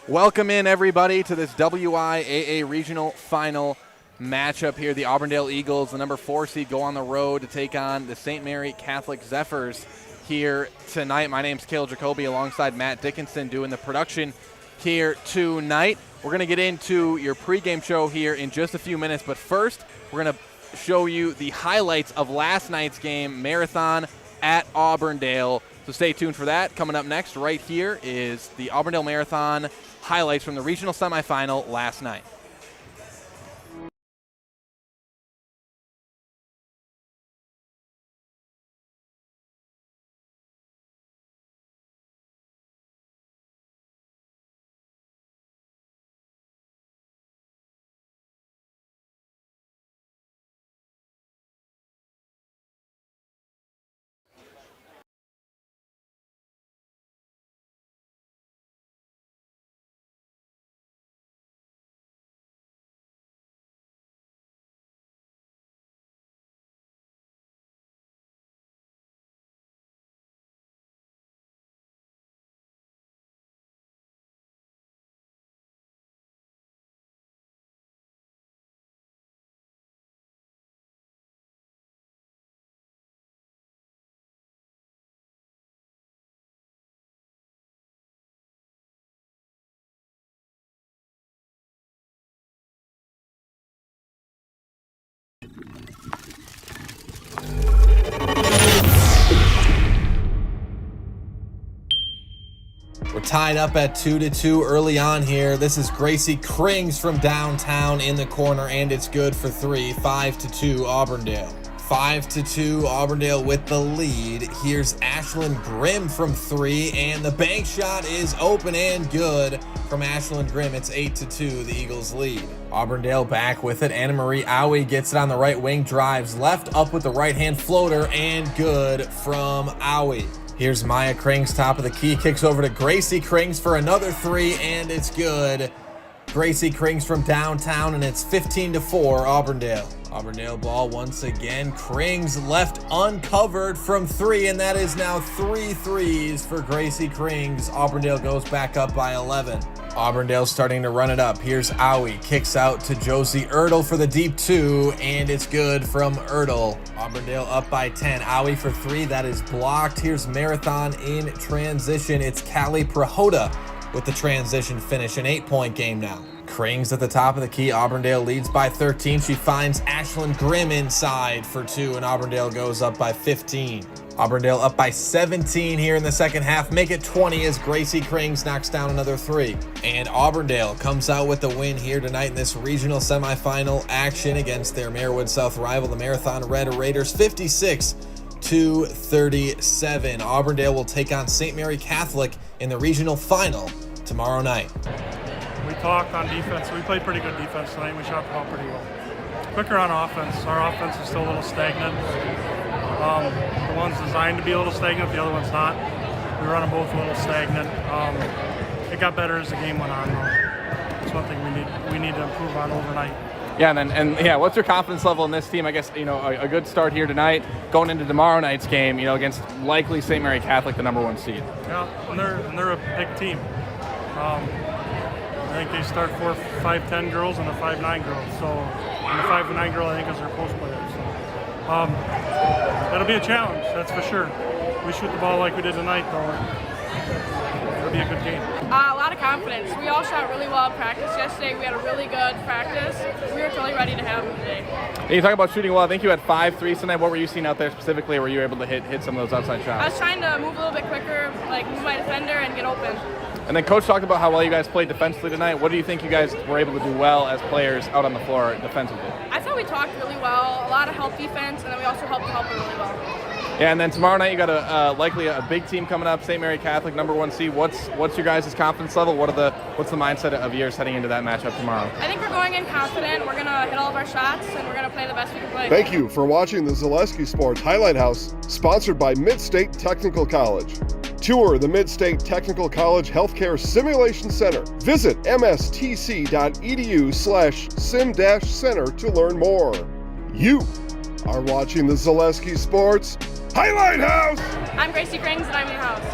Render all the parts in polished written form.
Welcome in, everybody, to this WIAA regional final matchup here. The Auburndale Eagles, the number 4 seed, go on the road to take on the St. Mary Catholic Zephyrs here tonight. My name's Cale Jacoby alongside Matt Dickinson doing the production here tonight. We're going to get into your pregame show here in just a few minutes, but first we're going to show you the highlights of last night's game, Marathon at Auburndale. So stay tuned for that. Coming up next right here is the Auburndale Marathon highlights from the regional semifinal last night. We're tied up at 2-2 early on here. This is Gracie Krings from downtown in the corner, and it's good for 3. 5-2 Auburndale. 5-2 Auburndale with the lead. Here's Ashlyn Grimm from 3, and the bank shot is open and good from Ashlyn Grimm. It's 8-2, the Eagles lead. Auburndale back with it. Anna Marie Owie gets it on the right wing, drives left up with the right hand floater, and good from Owie. Here's Maya Krings, top of the key, kicks over to Gracie Krings for another 3, and it's good. Gracie Krings from downtown, and it's 15-4 Auburndale. Auburndale ball once again. Krings left uncovered from 3, and that is now 3 threes for Gracie Krings. Auburndale goes back up by 11. Auburndale starting to run it up. Here's Owie, kicks out to Josie Ertl for the deep 2, and it's good from Ertl. Auburndale up by 10. Owie for 3, that is blocked. Here's Marathon in transition. It's Callie Prahota with the transition finish, an 8-point game now. Krings at the top of the key. Auburndale leads by 13. She finds Ashlyn Grimm inside for 2, and Auburndale goes up by 15. Auburndale up by 17 here in the second half. Make it 20 as Gracie Krings knocks down another 3. And Auburndale comes out with the win here tonight in this regional semifinal action against their Marewood South rival, the Marathon Red Raiders, 56-37. Auburndale will take on St. Mary Catholic in the regional final tomorrow night. We talked on defense. We played pretty good defense tonight. We shot the ball pretty well. Quicker on offense. Our offense is still a little stagnant. The one's designed to be a little stagnant, the other one's not. We run them both a little stagnant. It got better as the game went on, though. That's one thing we need to improve on overnight. Yeah, and what's your confidence level in this team? I guess, a good start here tonight, going into tomorrow night's game, against likely St. Mary Catholic, the number 1 seed. Yeah, and they're a big team. I think they start 4 5'10" girls and a 5'9" girl. So, and the 5'9" girl, I think, is their post player. So, that'll be a challenge, that's for sure. We shoot the ball like we did tonight, though. It'll be a good game. A lot of confidence. We all shot really well at practice yesterday. We had a really good practice. We were totally ready to have them today. And you talk about shooting well. I think you had 5 threes tonight. What were you seeing out there specifically? Were you able to hit some of those outside shots? I was trying to move a little bit quicker, move my defender and get open. And then Coach talked about how well you guys played defensively tonight. What do you think you guys were able to do well as players out on the floor defensively? I thought we talked really well, a lot of help defense, and then we also helped really well. Yeah, and then tomorrow night you got likely a big team coming up, St. Mary Catholic, number 1 seed. What's your guys' confidence level? What's the mindset of yours heading into that matchup tomorrow? I think we're going in confident. We're going to hit all of our shots, and we're going to play the best we can play. Thank you for watching the Zaleski Sports Highlight House, sponsored by Mid-State Technical College. Tour the Mid-State Technical College Healthcare Simulation Center. Visit mstc.edu/sim-center to learn more. You are watching the Zaleski Sports Highlight House. I'm Gracie Krings, and I'm in the house.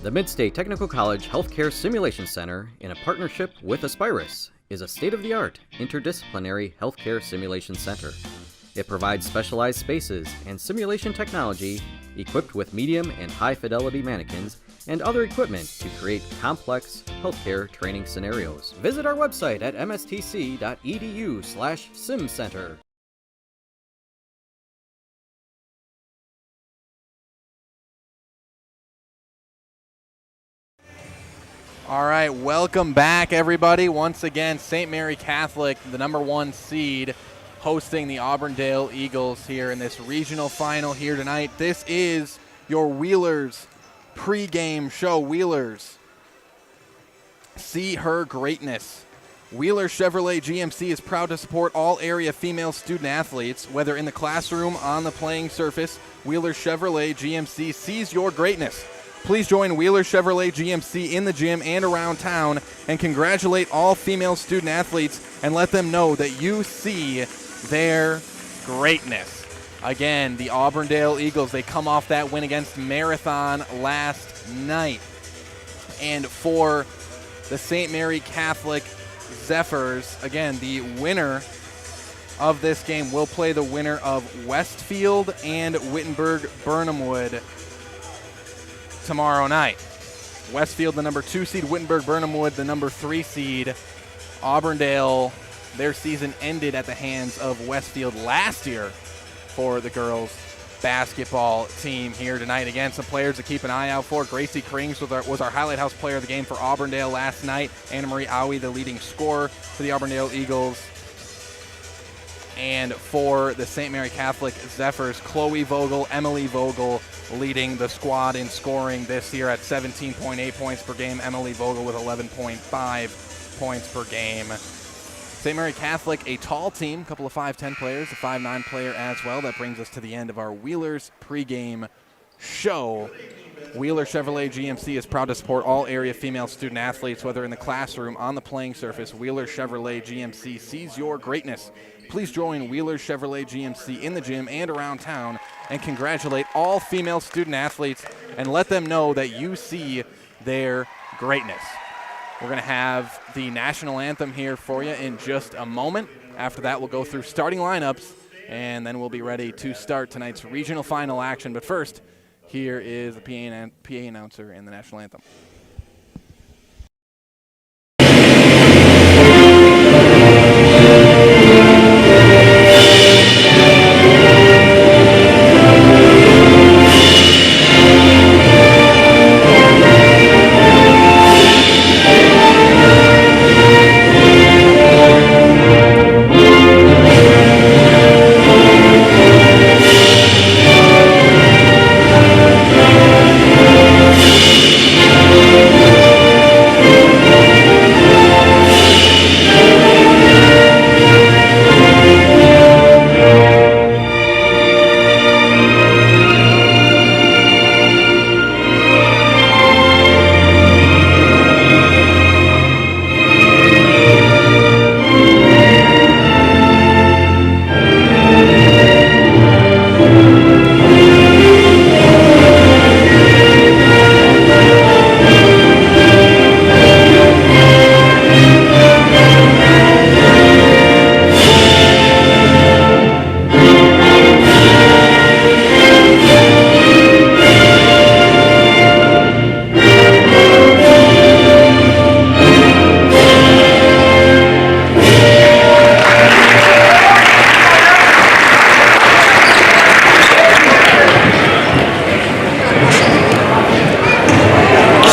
The Mid-State Technical College Healthcare Simulation Center, in a partnership with Aspirus, is a state-of-the-art, interdisciplinary healthcare simulation center. It provides specialized spaces and simulation technology equipped with medium and high-fidelity mannequins and other equipment to create complex healthcare training scenarios. Visit our website at mstc.edu/simcenter. All right, welcome back, everybody. Once again, St. Mary Catholic, the #1 seed, hosting the Auburndale Eagles here in this regional final here tonight. This is your Wheelers pregame show. Wheelers, see her greatness. Wheeler Chevrolet GMC is proud to support all area female student athletes, whether in the classroom, on the playing surface. Wheeler Chevrolet GMC sees your greatness. Please join Wheeler Chevrolet GMC in the gym and around town and congratulate all female student athletes and let them know that you see their greatness. Again, the Auburndale Eagles, they come off that win against Marathon last night. And for the St. Mary Catholic Zephyrs, again, the winner of this game will play the winner of Westfield and Wittenberg-Burnhamwood tomorrow night. Westfield, the #2 seed, Wittenberg-Burnhamwood, the #3 seed. Auburndale, their season ended at the hands of Westfield last year for the girls basketball team here tonight. Again, some players to keep an eye out for. Gracie Krings was our highlight house player of the game for Auburndale last night. Anna Marie Owie, the leading scorer for the Auburndale Eagles. And for the St. Mary Catholic Zephyrs, Chloe Vogel, Emily Vogel leading the squad in scoring this year at 17.8 points per game. Emily Vogel with 11.5 points per game. St. Mary Catholic, a tall team, a couple of 5'10 players, a 5'9 player as well. That brings us to the end of our Wheelers pregame show. Wheeler Chevrolet GMC is proud to support all area female student athletes, whether in the classroom, on the playing surface. Wheeler Chevrolet GMC sees your greatness. Please join Wheeler Chevrolet GMC in the gym and around town and congratulate all female student athletes and let them know that you see their greatness. We're going to have the national anthem here for you in just a moment. After that, we'll go through starting lineups, and then we'll be ready to start tonight's regional final action. But first, here is the PA announcer and the national anthem.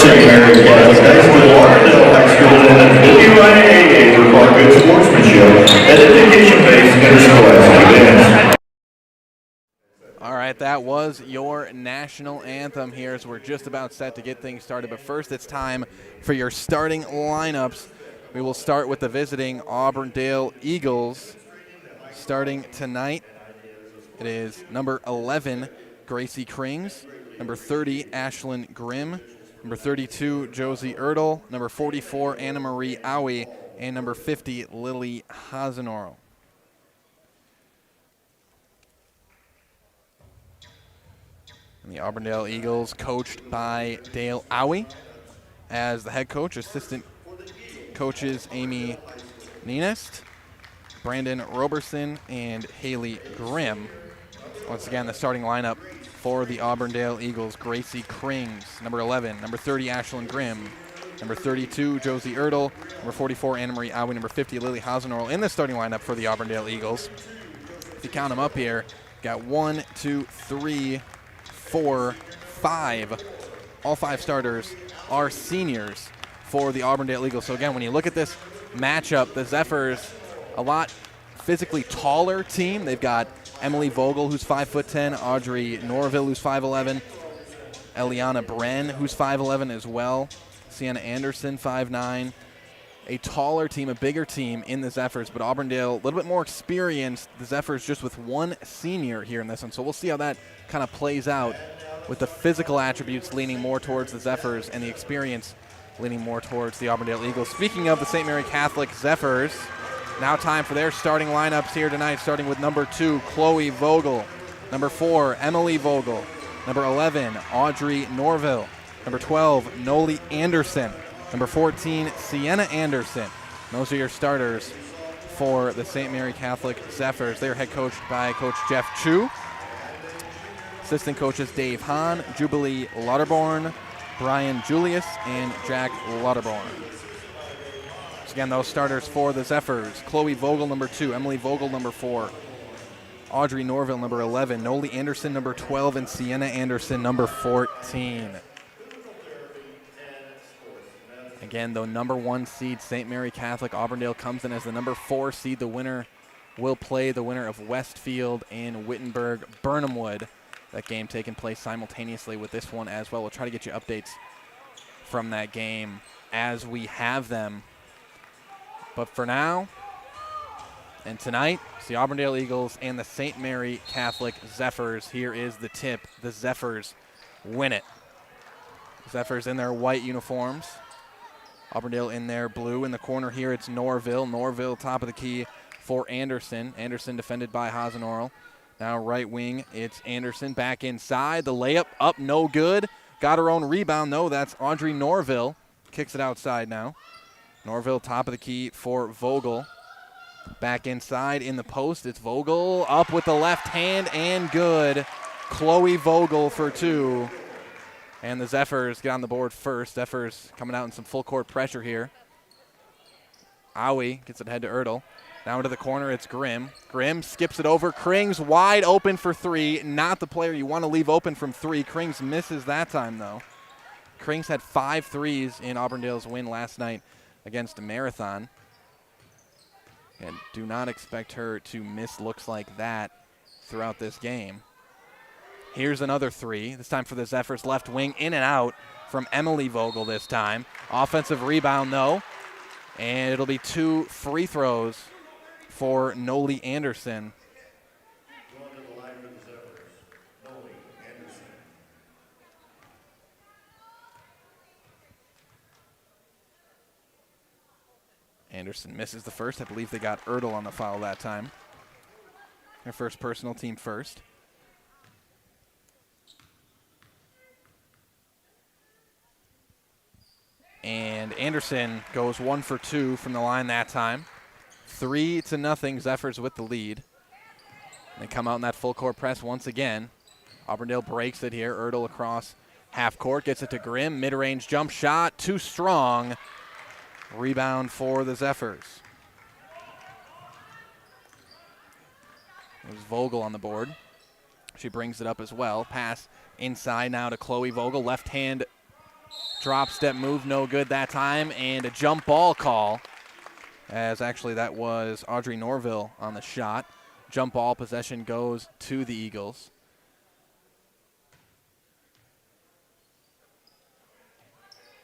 St. Mary Catholic High School, Auburndale High School, and WIAA require good sportsmanship and education-based interscholastic events. All right, that was your national anthem here, so we're just about set to get things started. But first, it's time for your starting lineups. We will start with the visiting Auburndale Eagles. Starting tonight, it is number 11, Gracie Krings, number 30, Ashlyn Grimm, number 32, Josie Ertl, number 44, Anna Marie Owie, and number 50, Lily Hasenoro. And the Auburndale Eagles, coached by Dale Owie as the head coach. Assistant coaches Amy Nienest, Brandon Roberson, and Haley Grimm. Once again, the starting lineup for the Auburndale Eagles: Gracie Krings, number 11, number 30, Ashlyn Grimm, number 32, Josie Ertl, number 44, Anna Marie Owie, number 50, Lily Hausenorl in the starting lineup for the Auburndale Eagles. If you count them up here, got 1, 2, 3, 4, 5. All 5 starters are seniors for the Auburndale Eagles. So again, when you look at this matchup, the Zephyrs, a lot physically taller team. They've got Emily Vogel, who's 5'10", Audrey Norville, who's 5'11", Eliana Bren, who's 5'11" as well, Sienna Anderson, 5'9". A taller team, a bigger team in the Zephyrs, but Auburndale a little bit more experienced. The Zephyrs just with 1 senior here in this one, so we'll see how that kind of plays out with the physical attributes leaning more towards the Zephyrs and the experience leaning more towards the Auburndale Eagles. Speaking of the St. Mary Catholic Zephyrs, now time for their starting lineups here tonight, starting with number 2, Chloe Vogel, number 4, Emily Vogel, number 11, Audrey Norville, number 12, Noli Anderson, number 14, Sienna Anderson. Those are your starters for the St. Mary Catholic Zephyrs. They're head coached by Coach Jeff Chu. Assistant coaches Dave Hahn, Jubilee Lauterborn, Brian Julius, and Jack Lauterborn. So again, those starters for the Zephyrs: Chloe Vogel, number 2, Emily Vogel, number 4, Audrey Norville, number 11, Noli Anderson, number 12, and Sienna Anderson, number 14. Again, the number 1 seed, St. Mary Catholic. Auburndale comes in as the number 4 seed. The winner will play the winner of Westfield and Wittenberg-Burnhamwood. That game taking place simultaneously with this one as well. We'll try to get you updates from that game as we have them. But for now and tonight, it's the Auburndale Eagles and the St. Mary Catholic Zephyrs. Here is the tip. The Zephyrs win it. Zephyrs in their white uniforms. Auburndale in their blue. In the corner here, it's Norville. Norville top of the key for Anderson. Anderson defended by Hausenorl. Now right wing, it's Anderson back inside. The layup up, no good. Got her own rebound, though. That's Audrey Norville. Kicks it outside now. Norville top of the key for Vogel. Back inside in the post, it's Vogel up with the left hand and good. Chloe Vogel for 2. And the Zephyrs get on the board first. Zephyrs coming out in some full court pressure here. Owie gets it head to Ertl. Now into the corner, it's Grimm. Grimm skips it over. Krings wide open for 3. Not the player you want to leave open from 3. Krings misses that time, though. Krings had 5 threes in Auburndale's win last night against Marathon. And do not expect her to miss looks like that throughout this game. Here's another 3, this time for the Zephyrs left wing, in and out from Emily Vogel this time. Offensive rebound, though, and it'll be 2 free throws for Noli Anderson. Anderson misses the first. I believe they got Ertl on the foul that time. Their first personal, team first. And Anderson goes 1 for 2 from the line that time. 3-0, Zephyrs with the lead. They come out in that full court press once again. Auburndale breaks it here. Ertl across half court, gets it to Grimm. Mid-range jump shot, too strong. Rebound for the Zephyrs. There's Vogel on the board. She brings it up as well. Pass inside now to Chloe Vogel. Left hand drop step move, no good that time. And a jump ball call, as actually that was Audrey Norville on the shot. Jump ball possession goes to the Eagles.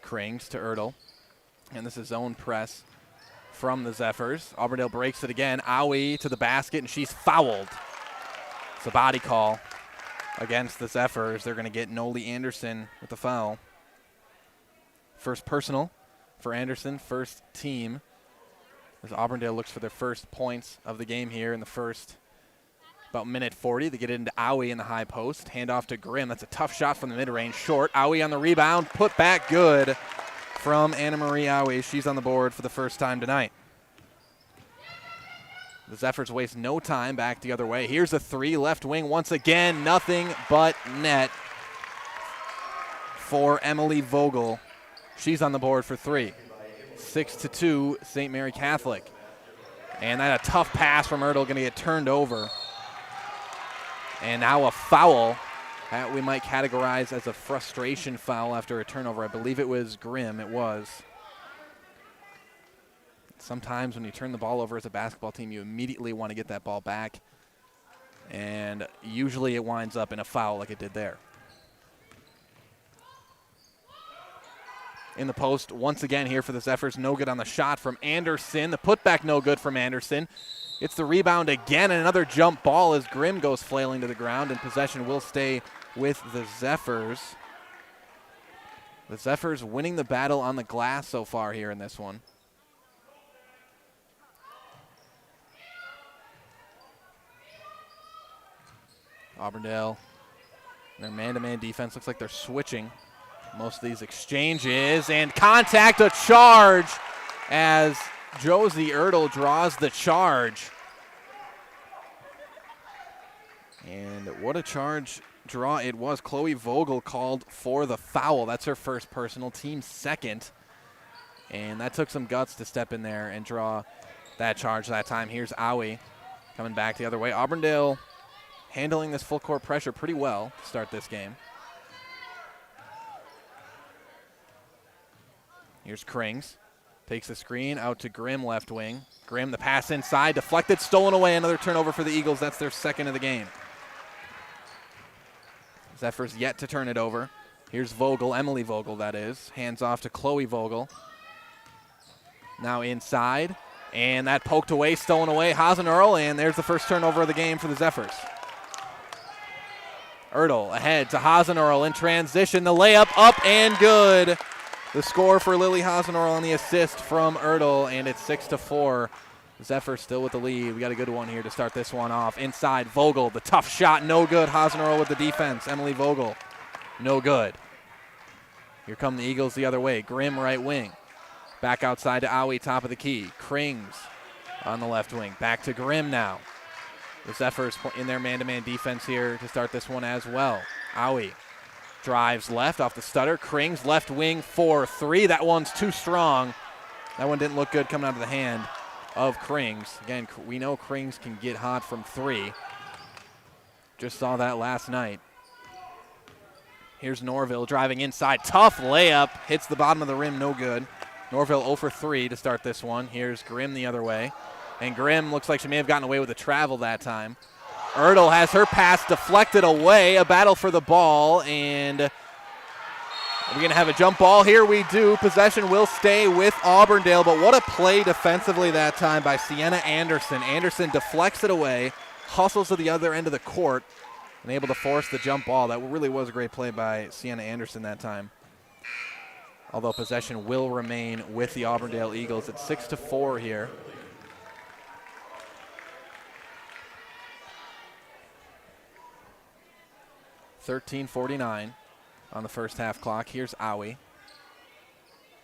Krings to Ertl. And this is zone press from the Zephyrs. Auburndale breaks it again. Owie to the basket, and she's fouled. It's a body call against the Zephyrs. They're going to get Noli Anderson with the foul. First personal for Anderson, first team. As Auburndale looks for their first points of the game here in the first About minute 40, they get it into Owie in the high post. Hand off to Grimm. That's a tough shot from the mid-range. Short. Owie on the rebound. Put back good from Anna Marie Owie. She's on the board for the first time tonight. The Zephyrs waste no time. Back the other way. Here's a three. Left wing once again. Nothing but net for Emily Vogel. She's on the board for three. 6-2, St. Mary Catholic. And that a tough pass from Ertl, going to get turned over. And now a foul that we might categorize as a frustration foul after a turnover. I believe it was Grimm. It was. Sometimes when you turn the ball over as a basketball team, you immediately want to get that ball back. And usually it winds up in a foul like it did there. In the post once again here for the Zephyrs. No good on the shot from Anderson. The putback no good from Anderson. It's the rebound again, and another jump ball as Grimm goes flailing to the ground, and possession will stay with the Zephyrs. The Zephyrs winning the battle on the glass so far here in this one. Auburndale, their man-to-man defense looks like they're switching most of these exchanges, and contact, a charge as Josie Ertl draws the charge. And what a charge draw it was. Chloe Vogel called for the foul. That's her first personal, team second. And that took some guts to step in there and draw that charge that time. Here's Owie coming back the other way. Auburndale handling this full court pressure pretty well to start this game. Here's Krings. Takes the screen out to Grimm, left wing. Grimm, the pass inside, deflected, stolen away. Another turnover for the Eagles. That's their second of the game. Zephyrs yet to turn it over. Here's Vogel, Emily Vogel, that is. Hands off to Chloe Vogel. Now inside, and that poked away, stolen away. Hazen Earl, and there's the first turnover of the game for the Zephyrs. Ertl ahead to Hazen Earl in transition. The layup up and good. The score for Lily Hasenorl on the assist from Ertl, and it's 6-4. Zephyr still with the lead. We got a good one here to start this one off. Inside, Vogel, the tough shot, no good. Hasenorl with the defense. Emily Vogel, no good. Here come the Eagles the other way. Grimm, right wing. Back outside to Owie, top of the key. Krings on the left wing. Back to Grimm now. The Zephyrs in their man-to-man defense here to start this one as well. Owie drives left off the stutter. Krings left wing for three. That one's too strong. That one didn't look good coming out of the hand of Krings. Again, we know Krings can get hot from three. Just saw that last night. Here's Norville driving inside. Tough layup. Hits the bottom of the rim, no good. Norville 0 for 3 to start this one. Here's Grimm the other way. And Grimm looks like she may have gotten away with a travel that time. Ertl has her pass deflected away. A battle for the ball, and are we going to have a jump ball? Here we do. Possession will stay with Auburndale, but what a play defensively that time by Sienna Anderson. Anderson deflects it away, hustles to the other end of the court, and able to force the jump ball. That really was a great play by Sienna Anderson that time. Although possession will remain with the Auburndale Eagles. It's 6-4 here. .49 on the first half clock. Here's Owie.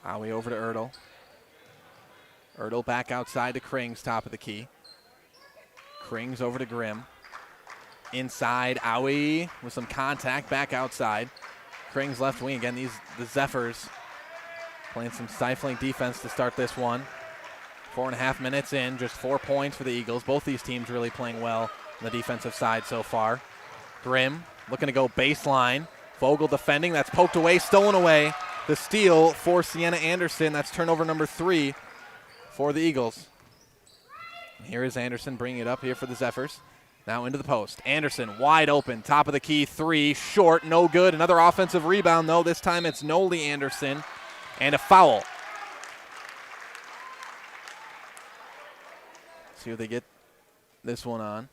Owie over to Ertl. Ertl back outside to Krings, top of the key. Krings over to Grimm. Inside, Owie with some contact back outside. Krings left wing again. The Zephyrs playing some stifling defense to start this one. 4.5 minutes in, just 4 points for the Eagles. Both these teams really playing well on the defensive side so far. Grimm looking to go baseline. Vogel defending. That's poked away, stolen away. The steal for Sienna Anderson. That's turnover number 3 for the Eagles. Here is Anderson bringing it up here for the Zephyrs. Now into the post. Anderson wide open. Top of the key. 3. Short. No good. Another offensive rebound, though. This time it's Noli Anderson. And a foul. See if they get this one on.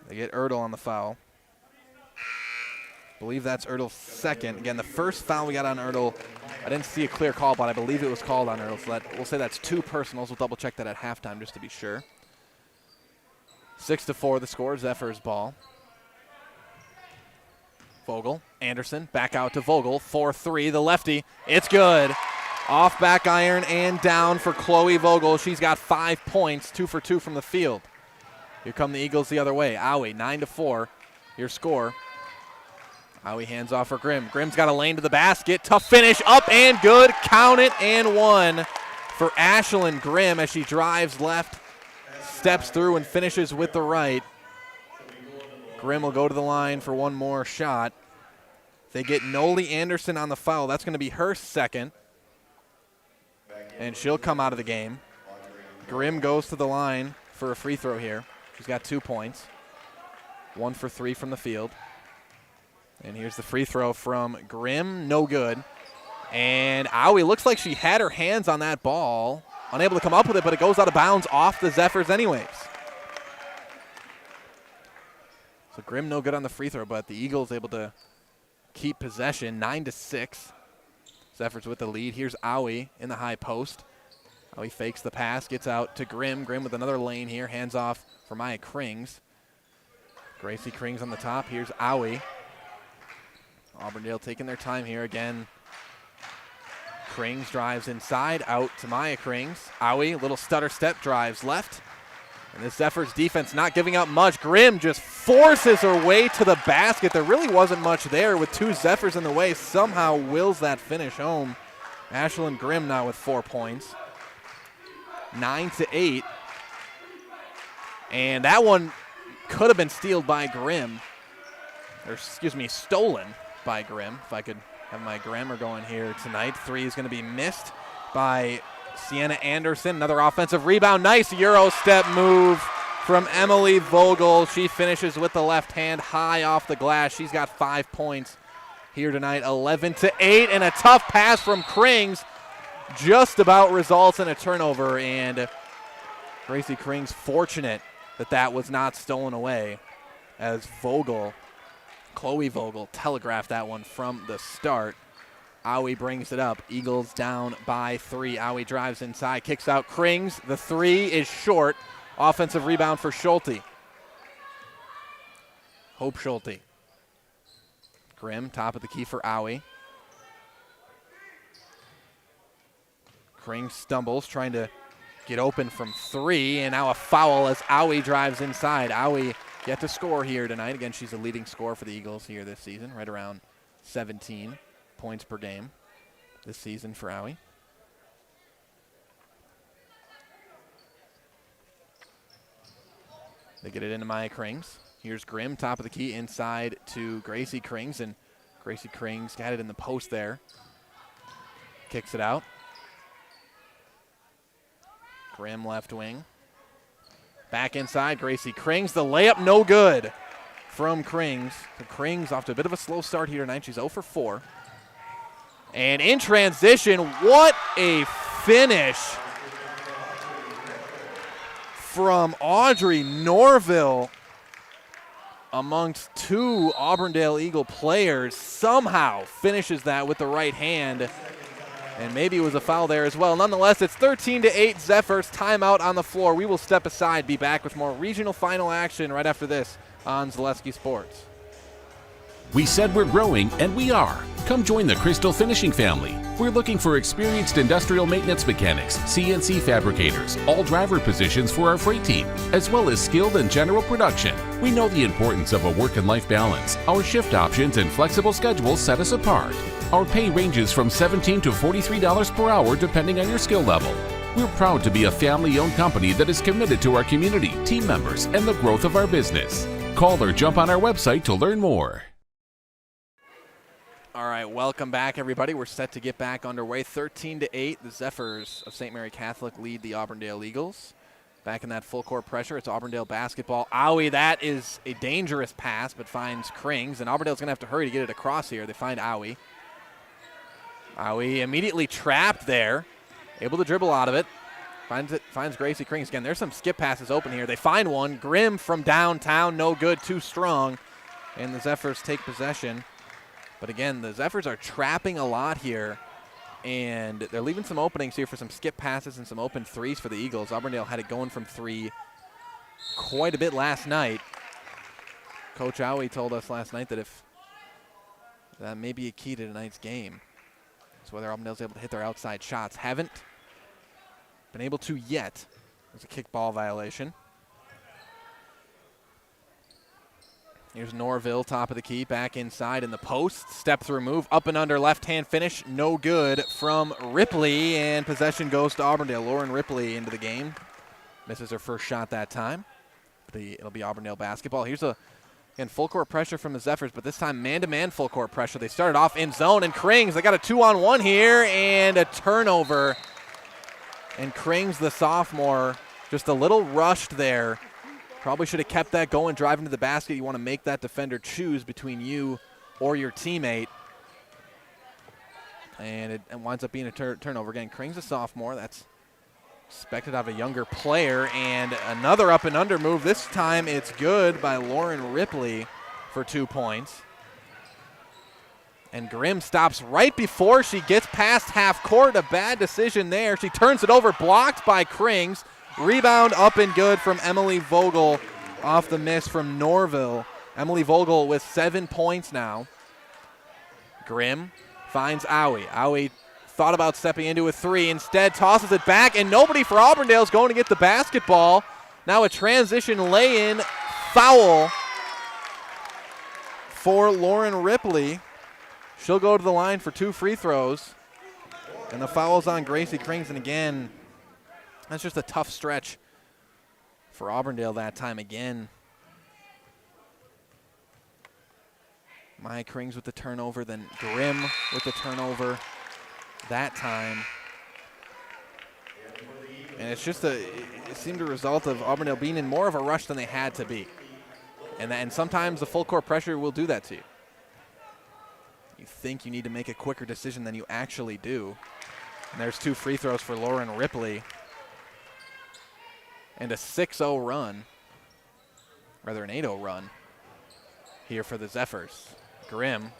They get Ertl on the foul. I believe that's Ertl's second. Again, the first foul we got on Ertl, I didn't see a clear call, but I believe it was called on Ertl. So we'll say that's 2 personals. We'll double check that at halftime just to be sure. 6-4 the score, Zephyrs ball. Vogel, Anderson, back out to Vogel, 4-3, the lefty. It's good. Off back iron and down for Chloe Vogel. She's got 5 points, 2 for 2 from the field. Here come the Eagles the other way. Owie, 9-4, your score. Owie hands off for Grimm. Grimm's got a lane to the basket. Tough finish, up and good. Count it and one for Ashlyn Grimm as she drives left, steps through and finishes with the right. Grimm will go to the line for one more shot. They get Noli Anderson on the foul. That's going to be her second. And she'll come out of the game. Grimm goes to the line for a free throw here. She's got 2 points. 1 for 3 from the field. And here's the free throw from Grimm. No good. And Owie looks like she had her hands on that ball. Unable to come up with it, but it goes out of bounds off the Zephyrs anyways. So Grimm no good on the free throw, but the Eagles able to keep possession, 9-6. Zephyrs with the lead. Here's Owie in the high post. Owie fakes the pass, gets out to Grimm. Grimm with another lane here, hands off for Maya Krings. Gracie Krings on the top. Here's Owie. Auburndale taking their time here again. Krings drives inside, out to Maya Krings. Owie, little stutter step, drives left. And this Zephyrs defense not giving up much. Grimm just forces her way to the basket. There really wasn't much there with 2 Zephyrs in the way. Somehow wills that finish home. Ashlyn Grimm now with 4 points. 9-8. And that one could have been stolen by Grimm. Stolen by Grimm, if I could have my grammar going here tonight. 3 is going to be missed by Sienna Anderson. Another offensive rebound. Nice Euro step move from Emily Vogel. She finishes with the left hand high off the glass. She's got 5 points here tonight. 11-8, and a tough pass from Krings just about results in a turnover, and Gracie Krings fortunate that that was not stolen away as Chloe Vogel telegraphed that one from the start. Owie brings it up. Eagles down by 3. Owie drives inside, kicks out Krings. The 3 is short. Offensive rebound for Schulte. Hope Schulte. Grimm, top of the key for Owie. Krings stumbles, trying to get open from 3, and now a foul as Owie drives inside. Owie yet to score here tonight. Again, she's the leading scorer for the Eagles here this season, right around 17 points per game this season for Owie. They get it into Maya Krings. Here's Grimm, top of the key, inside to Gracie Krings, and Gracie Krings got it in the post there. Kicks it out. Grimm left wing. Back inside, Gracie Krings. The layup no good from Krings. So Krings off to a bit of a slow start here tonight. She's 0 for 4. And in transition, what a finish from Audrey Norville amongst 2 Auburndale Eagle players. Somehow finishes that with the right hand. And maybe it was a foul there as well. Nonetheless, it's 13-8 Zephyrs. Timeout on the floor. We will step aside, be back with more regional final action right after this on Zaleski Sports. We said we're growing, and we are. Come join the Crystal Finishing family. We're looking for experienced industrial maintenance mechanics, CNC fabricators, all driver positions for our freight team, as well as skilled and general production. We know the importance of a work and life balance. Our shift options and flexible schedules set us apart. Our pay ranges from $17 to $43 per hour depending on your skill level. We're proud to be a family-owned company that is committed to our community, team members, and the growth of our business. Call or jump on our website to learn more. All right, welcome back, everybody. We're set to get back underway. 13-8, the Zephyrs of St. Mary Catholic lead the Auburndale Eagles. Back in that full court pressure, it's Auburndale basketball. Owie, that is a dangerous pass, but finds Krings, and Auburndale's going to have to hurry to get it across here. They find Owie. Owie immediately trapped there, able to dribble out of it. Finds Gracie Krings. Again, there's some skip passes open here. They find one. Grimm from downtown, no good, too strong. And the Zephyrs take possession. But again, the Zephyrs are trapping a lot here, and they're leaving some openings here for some skip passes and some open threes for the Eagles. Auburndale had it going from 3 quite a bit last night. Coach Owie told us last night that if that may be a key to tonight's game. It's whether Auburndale's able to hit their outside shots. Haven't been able to yet. There's a kickball violation. Here's Norville, top of the key, back inside in the post. Step through move, up and under, left-hand finish. No good from Ripley, and possession goes to Auburndale. Lauren Ripley into the game. Misses her first shot that time. It'll be Auburndale basketball. Here's again, full court pressure from the Zephyrs, but this time man-to-man full court pressure. They started off in zone, and Krings, they got a 2-on-1 here, and a turnover. And Krings, the sophomore, just a little rushed there. Probably should have kept that going, driving to the basket. You want to make that defender choose between you or your teammate. And it winds up being a turnover. Again, Krings, a sophomore. That's expected to have a younger player. And another up and under move. This time it's good by Lauren Ripley for 2 points. And Grimm stops right before she gets past half court. A bad decision there. She turns it over, blocked by Krings. Rebound up and good from Emily Vogel off the miss from Norville. Emily Vogel with 7 points now. Grimm finds Owie. Owie thought about stepping into a three. Instead tosses it back, and nobody for Auburndale is going to get the basketball. Now a transition lay-in foul for Lauren Ripley. She'll go to the line for 2 free throws. And the foul's on Gracie Krings, and again, that's just a tough stretch for Auburndale that time again. Maya Krings with the turnover, then Grimm with the turnover that time. And it's just it seemed a result of Auburndale being in more of a rush than they had to be. And sometimes the full court pressure will do that to you. You think you need to make a quicker decision than you actually do. And there's 2 free throws for Lauren Ripley. And a 6-0 run, rather an 8-0 run here for the Zephyrs. Grimm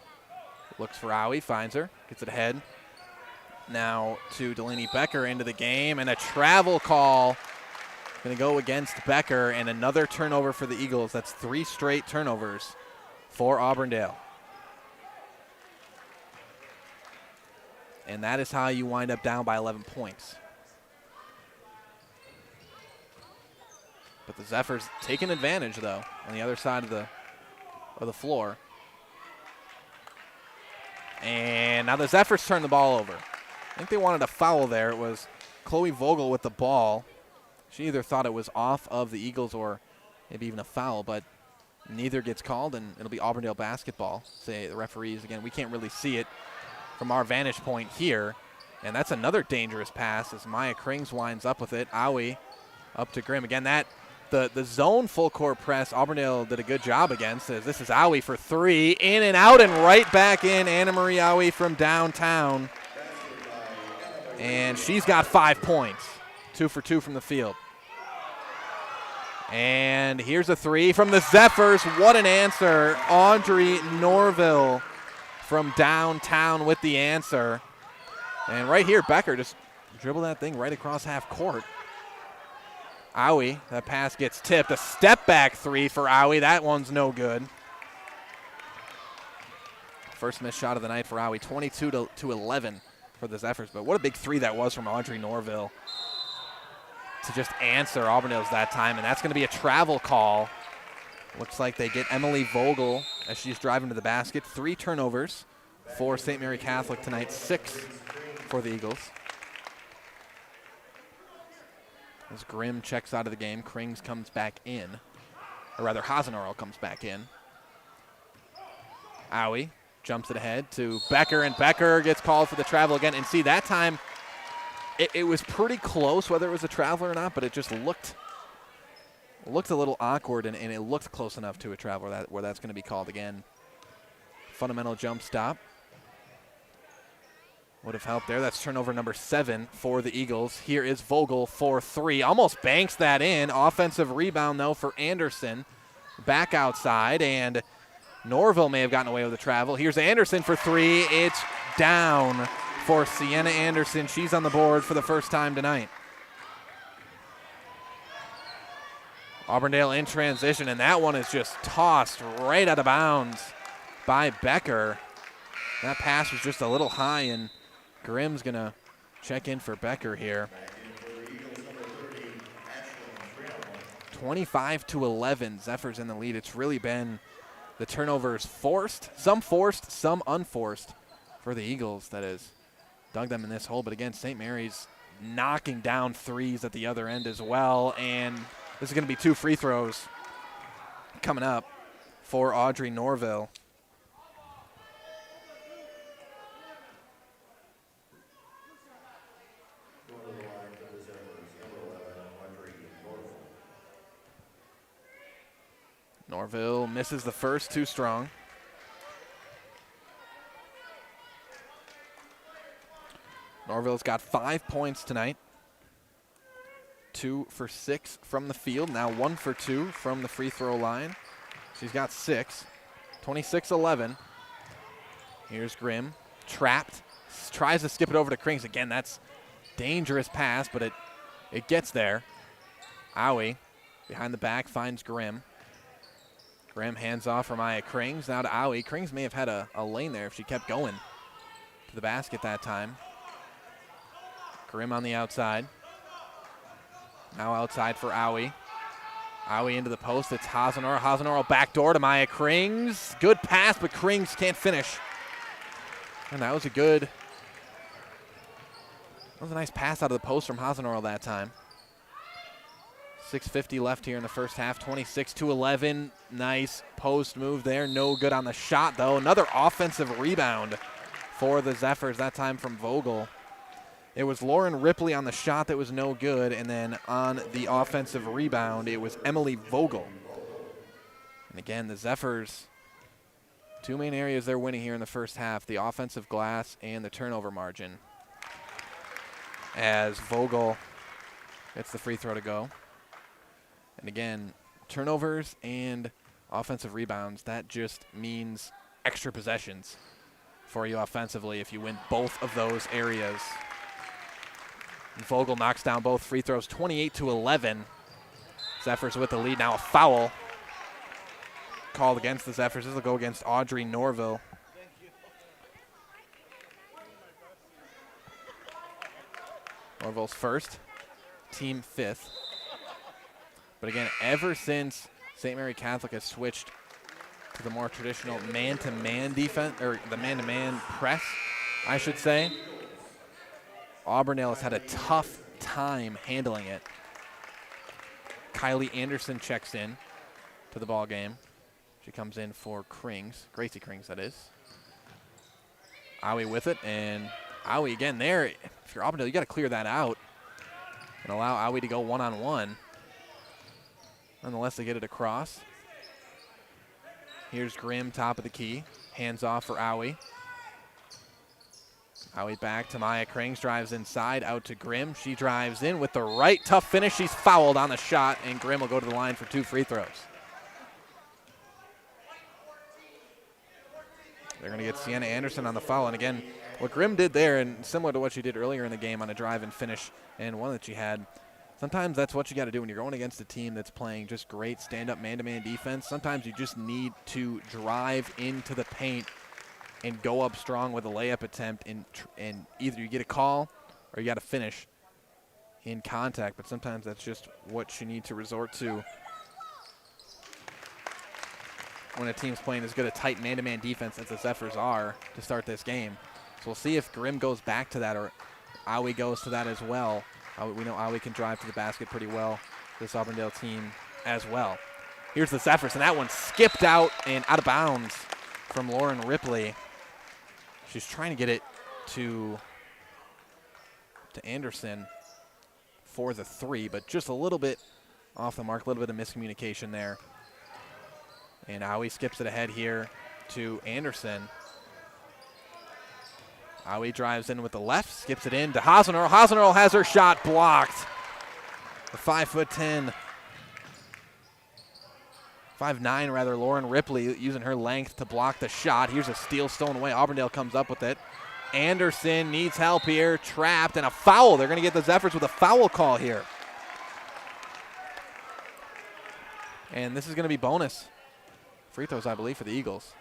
looks for Owie, finds her, gets it ahead. Now to Delaney Becker into the game, and a travel call going to go against Becker, and another turnover for the Eagles. That's 3 straight turnovers for Auburndale. And that is how you wind up down by 11 points. But the Zephyrs taking advantage, though, on the other side of the floor. And now the Zephyrs turn the ball over. I think they wanted a foul there. It was Chloe Vogel with the ball. She either thought it was off of the Eagles or maybe even a foul, but neither gets called, and it'll be Auburndale basketball. Say the referees, again, we can't really see it from our vantage point here. And that's another dangerous pass as Maya Krings winds up with it. Owie up to Grimm. Again, the zone full court press, Auburndale did a good job against. This is Owie for 3, in and out and right back in. Anna Marie Owie from downtown. And she's got 5 points, 2 for 2 from the field. And here's a 3 from the Zephyrs. What an answer. Audrey Norville from downtown with the answer. And right here, Becker just dribbled that thing right across half court. Owie, that pass gets tipped. A step back 3 for Owie. That one's no good. First missed shot of the night for Owie, 22 to 11 for the Zephyrs. But what a big 3 that was from Audrey Norville to just answer Auburndale's that time. And that's going to be a travel call. Looks like they get Emily Vogel as she's driving to the basket. 3 turnovers for St. Mary Catholic tonight, 6 for the Eagles. As Grimm checks out of the game, Krings comes back in. Or rather, Hasenorl comes back in. Owie jumps it ahead to Becker, and Becker gets called for the travel again. And see, that time, it was pretty close whether it was a travel or not, but it just looked a little awkward, and it looked close enough to a travel where that's going to be called again. Fundamental jump stop would have helped there. That's turnover number 7 for the Eagles. Here is Vogel for 3. Almost banks that in. Offensive rebound, though, for Anderson. Back outside, and Norville may have gotten away with the travel. Here's Anderson for 3. It's down for Sienna Anderson. She's on the board for the first time tonight. Auburndale in transition, and that one is just tossed right out of bounds by Becker. That pass was just a little high, and Grimm's going to check in for Becker here. 25-11, Zephyrs in the lead. It's really been the turnovers forced, some unforced for the Eagles that has dug them in this hole. But again, St. Mary's knocking down threes at the other end as well, and this is going to be 2 free throws coming up for Audrey Norville. Norville misses the first, too strong. Norville's got 5 points tonight. 2 for 6 from the field. Now 1 for 2 from the free throw line. She's got 6. 26-11. Here's Grimm. Trapped. Tries to skip it over to Krings. Again, that's dangerous pass, but it gets there. Owie behind the back finds Grimm. Grimm hands off from Maya Krings. Now to Owie. Krings may have had a lane there if she kept going to the basket that time. Grimm on the outside. Now outside for Owie. Owie into the post. It's Hasenauer. Hasenauer backdoor to Maya Krings. Good pass, but Krings can't finish. And that was a nice pass out of the post from Hasenauer that time. 6:50 left here in the first half. 26-11. Nice post move there. No good on the shot, though. Another offensive rebound for the Zephyrs, that time from Vogel. It was Lauren Ripley on the shot that was no good, and then on the offensive rebound, it was Emily Vogel. And again, the Zephyrs, 2 main areas they're winning here in the first half, the offensive glass and the turnover margin. As Vogel gets the free throw to go. And again, turnovers and offensive rebounds, that just means extra possessions for you offensively if you win both of those areas. And Vogel knocks down both free throws, 28-11. Zephyrs with the lead. Now a foul called against the Zephyrs. This will go against Audrey Norville. Norville's first, team 5th. But again, ever since St. Mary Catholic has switched to the more traditional man-to-man defense, or the man-to-man press, I should say, Auburndale has had a tough time handling it. Kylie Anderson checks in to the ball game. She comes in for Krings, Gracie Krings, that is. Owie with it, and Owie again there. If you're Auburndale, you got to clear that out and allow Owie to go one-on-one. Nonetheless, they get it across. Here's Grimm, top of the key. Hands off for Owie. Owie back to Maya Krings, drives inside, out to Grimm. She drives in with the right, tough finish. She's fouled on the shot, and Grimm will go to the line for 2 free throws. They're going to get Sienna Anderson on the foul. And again, what Grimm did there, and similar to what she did earlier in the game on a drive and finish, and one that she had, sometimes that's what you got to do when you're going against a team that's playing just great stand-up man-to-man defense. Sometimes you just need to drive into the paint and go up strong with a layup attempt, and either you get a call or you got to finish in contact. But sometimes that's just what you need to resort to when a team's playing as good a tight man-to-man defense as the Zephyrs are to start this game. So we'll see if Grimm goes back to that or Owie goes to that as well. We know Owie can drive to the basket pretty well, this Auburndale team as well. Here's the Zephyrs, and that one skipped out and out of bounds from Lauren Ripley. She's trying to get it to Anderson for the 3, but just a little bit off the mark, a little bit of miscommunication there. And Owie skips it ahead here to Anderson. Owie drives in with the left, skips it in to Hasenauer. Hasenauer has her shot blocked. The 5'10", 5'9" rather, Lauren Ripley using her length to block the shot. Here's a steal stolen away. Auburndale comes up with it. Anderson needs help here, trapped, and a foul. They're going to get the Zephyrs with a foul call here. And this is going to be bonus free throws, I believe, for the Eagles.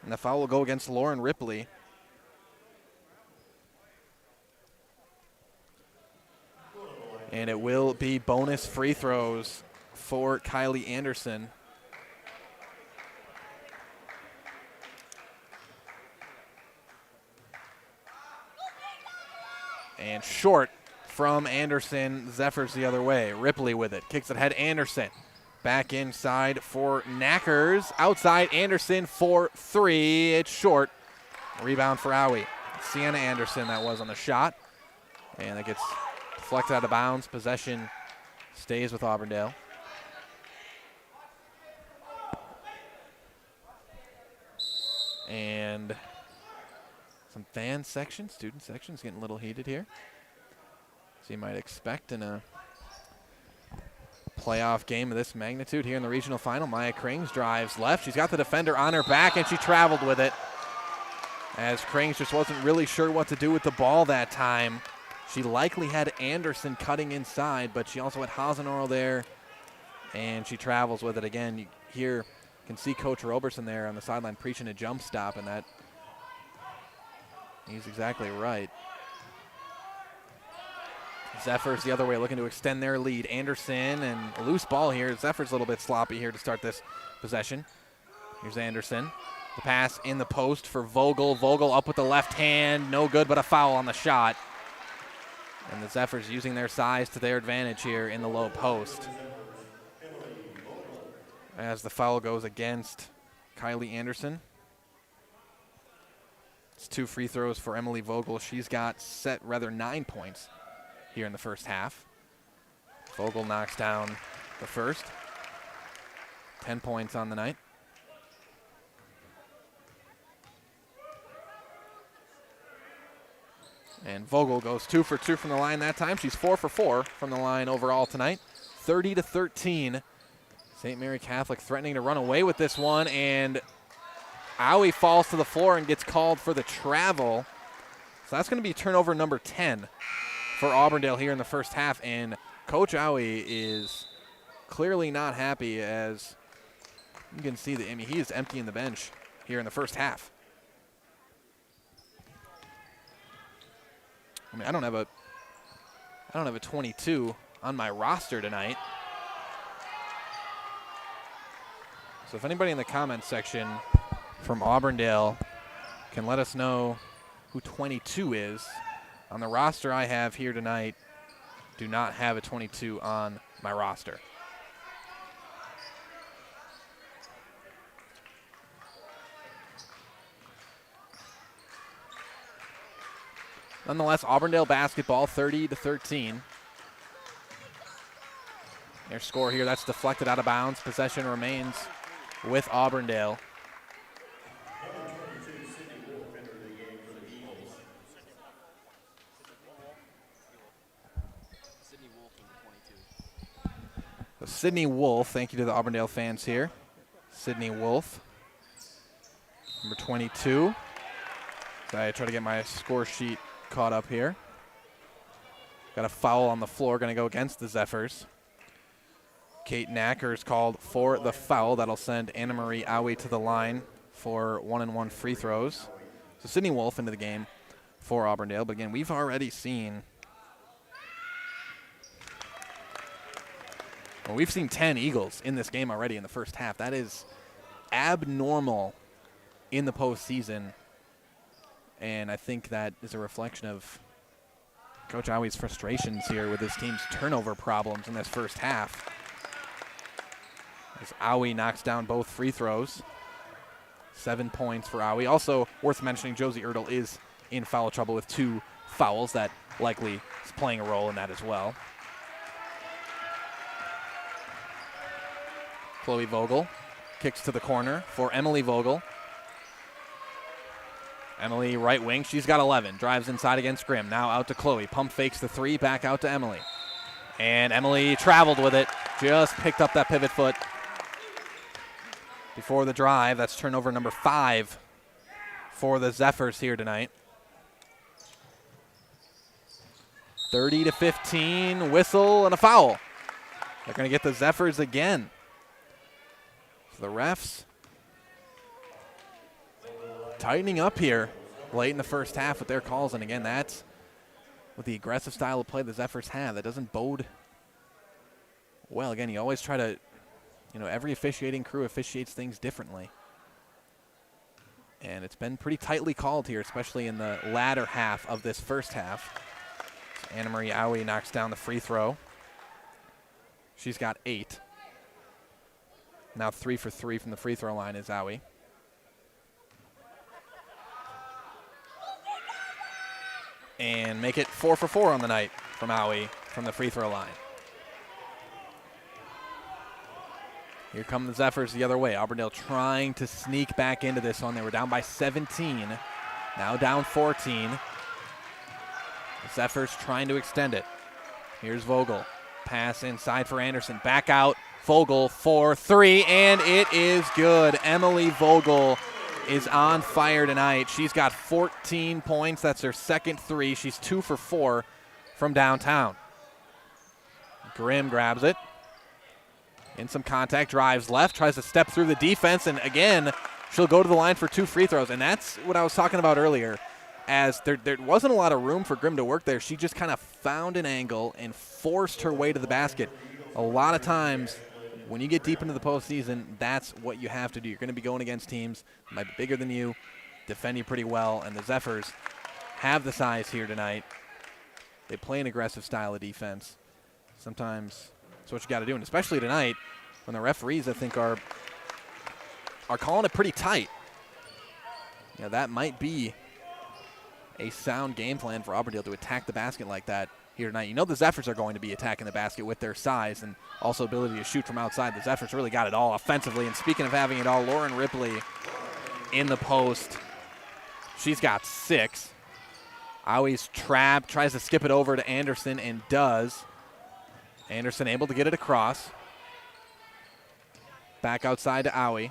And the foul will go against Lauren Ripley. And it will be bonus free throws for Kylie Anderson. And short from Anderson. Zephyrs the other way. Ripley with it. Kicks it ahead. Anderson. Back inside for Knackers. Outside Anderson for 3. It's short. Rebound for Owie. Sienna Anderson that was on the shot. And it gets deflected out of bounds. Possession stays with Auburndale. And some fan section, student sections getting a little heated here. So you might expect in a playoff game of this magnitude here in the regional final. Maya Krings drives left. She's got the defender on her back, and she traveled with it. As Krings just wasn't really sure what to do with the ball that time. She likely had Anderson cutting inside, but she also had Hasenoro there, and she travels with it again. You can see Coach Roberson there on the sideline preaching a jump stop, and that he's exactly right. Zephyrs the other way looking to extend their lead. Anderson and a loose ball here. Zephyrs a little bit sloppy here to start this possession. Here's Anderson. The pass in the post for Vogel. Vogel up with the left hand. No good, but a foul on the shot. And the Zephyrs using their size to their advantage here in the low post. As the foul goes against Kylie Anderson. It's 2 free throws for Emily Vogel. She's got 9 points here in the first half. Vogel knocks down the first. 10 points on the night. And Vogel goes 2 for 2 from the line that time. She's 4 for 4 from the line overall tonight. 30-13. St. Mary Catholic threatening to run away with this one, and Owie falls to the floor and gets called for the travel. So that's going to be turnover number 10 for Auburndale here in the first half, and Coach Owie is clearly not happy, as you can see that he is emptying the bench here in the first half. I don't have a 22 on my roster tonight. So if anybody in the comments section from Auburndale can let us know who 22 is. On the roster I have here tonight, do not have a 22 on my roster. Nonetheless, Auburndale basketball, 30-13. Their score here, that's deflected out of bounds. Possession remains with Auburndale. So Sydney Wolf, thank you to the Auburndale fans here. Sydney Wolf, number 22. So I try to get my score sheet caught up here. Got a foul on the floor, going to go against the Zephyrs. Kate Knackers called for the foul. That'll send Anna Marie Owie to the line for 1-and-1 free throws. So Sydney Wolf into the game for Auburndale. But again, we've already seen, we've seen 10 Eagles in this game already in the first half. That is abnormal in the postseason. And I think that is a reflection of Coach Owie's frustrations here with his team's turnover problems in this first half. As Owie knocks down both free throws. 7 points for Owie. Also worth mentioning, Josie Ertl is in foul trouble with 2 fouls. That likely is playing a role in that as well. Chloe Vogel kicks to the corner for Emily Vogel. Emily right wing, she's got 11. Drives inside against Grimm. Now out to Chloe. Pump fakes the 3, back out to Emily. And Emily traveled with it. Just picked up that pivot foot before the drive. That's turnover number 5 for the Zephyrs here tonight. 30-15, whistle and a foul. They're going to get the Zephyrs again. So the refs tightening up here late in the first half with their calls. And again, that's with the aggressive style of play the Zephyrs have. That doesn't bode well. Again, you always try to, every officiating crew officiates things differently. And it's been pretty tightly called here, especially in the latter half of this first half. So Anna Marie Aui knocks down the free throw. She's got 8. Now 3 for 3 from the free throw line is Aui. And make it 4 for 4 on the night from Aui from the free throw line. Here come the Zephyrs the other way. Auburndale trying to sneak back into this one. They were down by 17, now down 14. The Zephyrs trying to extend it. Here's Vogel. Pass inside for Anderson. Back out. Vogel for 3, and it is good. Emily Vogel is on fire tonight. She's got 14 points. That's her second 3. She's 2 for 4 from downtown. Grimm grabs it. In some contact, drives left, tries to step through the defense, and again, she'll go to the line for 2 free throws. And that's what I was talking about earlier, as there wasn't a lot of room for Grimm to work there. She just kind of found an angle and forced her way to the basket. A lot of times, when you get deep into the postseason, that's what you have to do. You're going to be going against teams that might be bigger than you, defend you pretty well, and the Zephyrs have the size here tonight. They play an aggressive style of defense. Sometimes that's what you got to do, and especially tonight when the referees, I think, are calling it pretty tight. That might be a sound game plan for Auburndale to attack the basket like that here tonight. The Zephyrs are going to be attacking the basket with their size and also ability to shoot from outside. The Zephyrs really got it all offensively, and speaking of having it all, Lauren Ripley in the post. She's got 6. Aui's trapped, tries to skip it over to Anderson, and does. Anderson able to get it across. Back outside to Aui.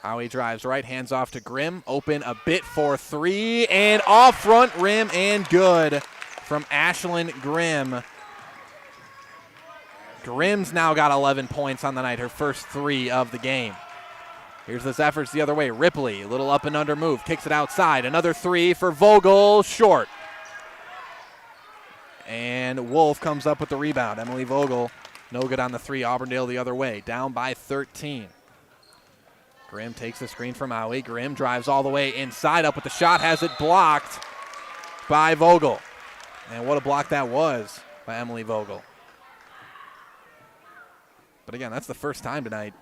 Aui drives right, hands off to Grimm. Open a bit for 3, and off front rim, and good from Ashlyn Grimm. Grimm's now got 11 points on the night, her first 3 of the game. Here's the Zephyrs the other way. Ripley, a little up and under move, kicks it outside. Another 3 for Vogel, short. And Wolf comes up with the rebound. Emily Vogel, no good on the 3. Auburndale the other way, down by 13. Grimm takes the screen from Aui. Grimm drives all the way inside, up with the shot, has it blocked by Vogel. And what a block that was by Emily Vogel. But again, that's the first time tonight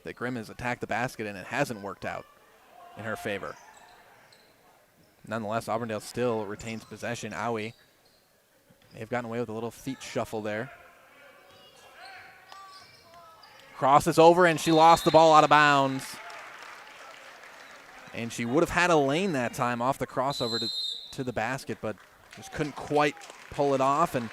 that Grimm has attacked the basket, and it hasn't worked out in her favor. Nonetheless, Auburndale still retains possession. Aui may have gotten away with a little feet shuffle there. Crosses over, and she lost the ball out of bounds. And she would have had a lane that time off the crossover to the basket, but just couldn't quite pull it off. And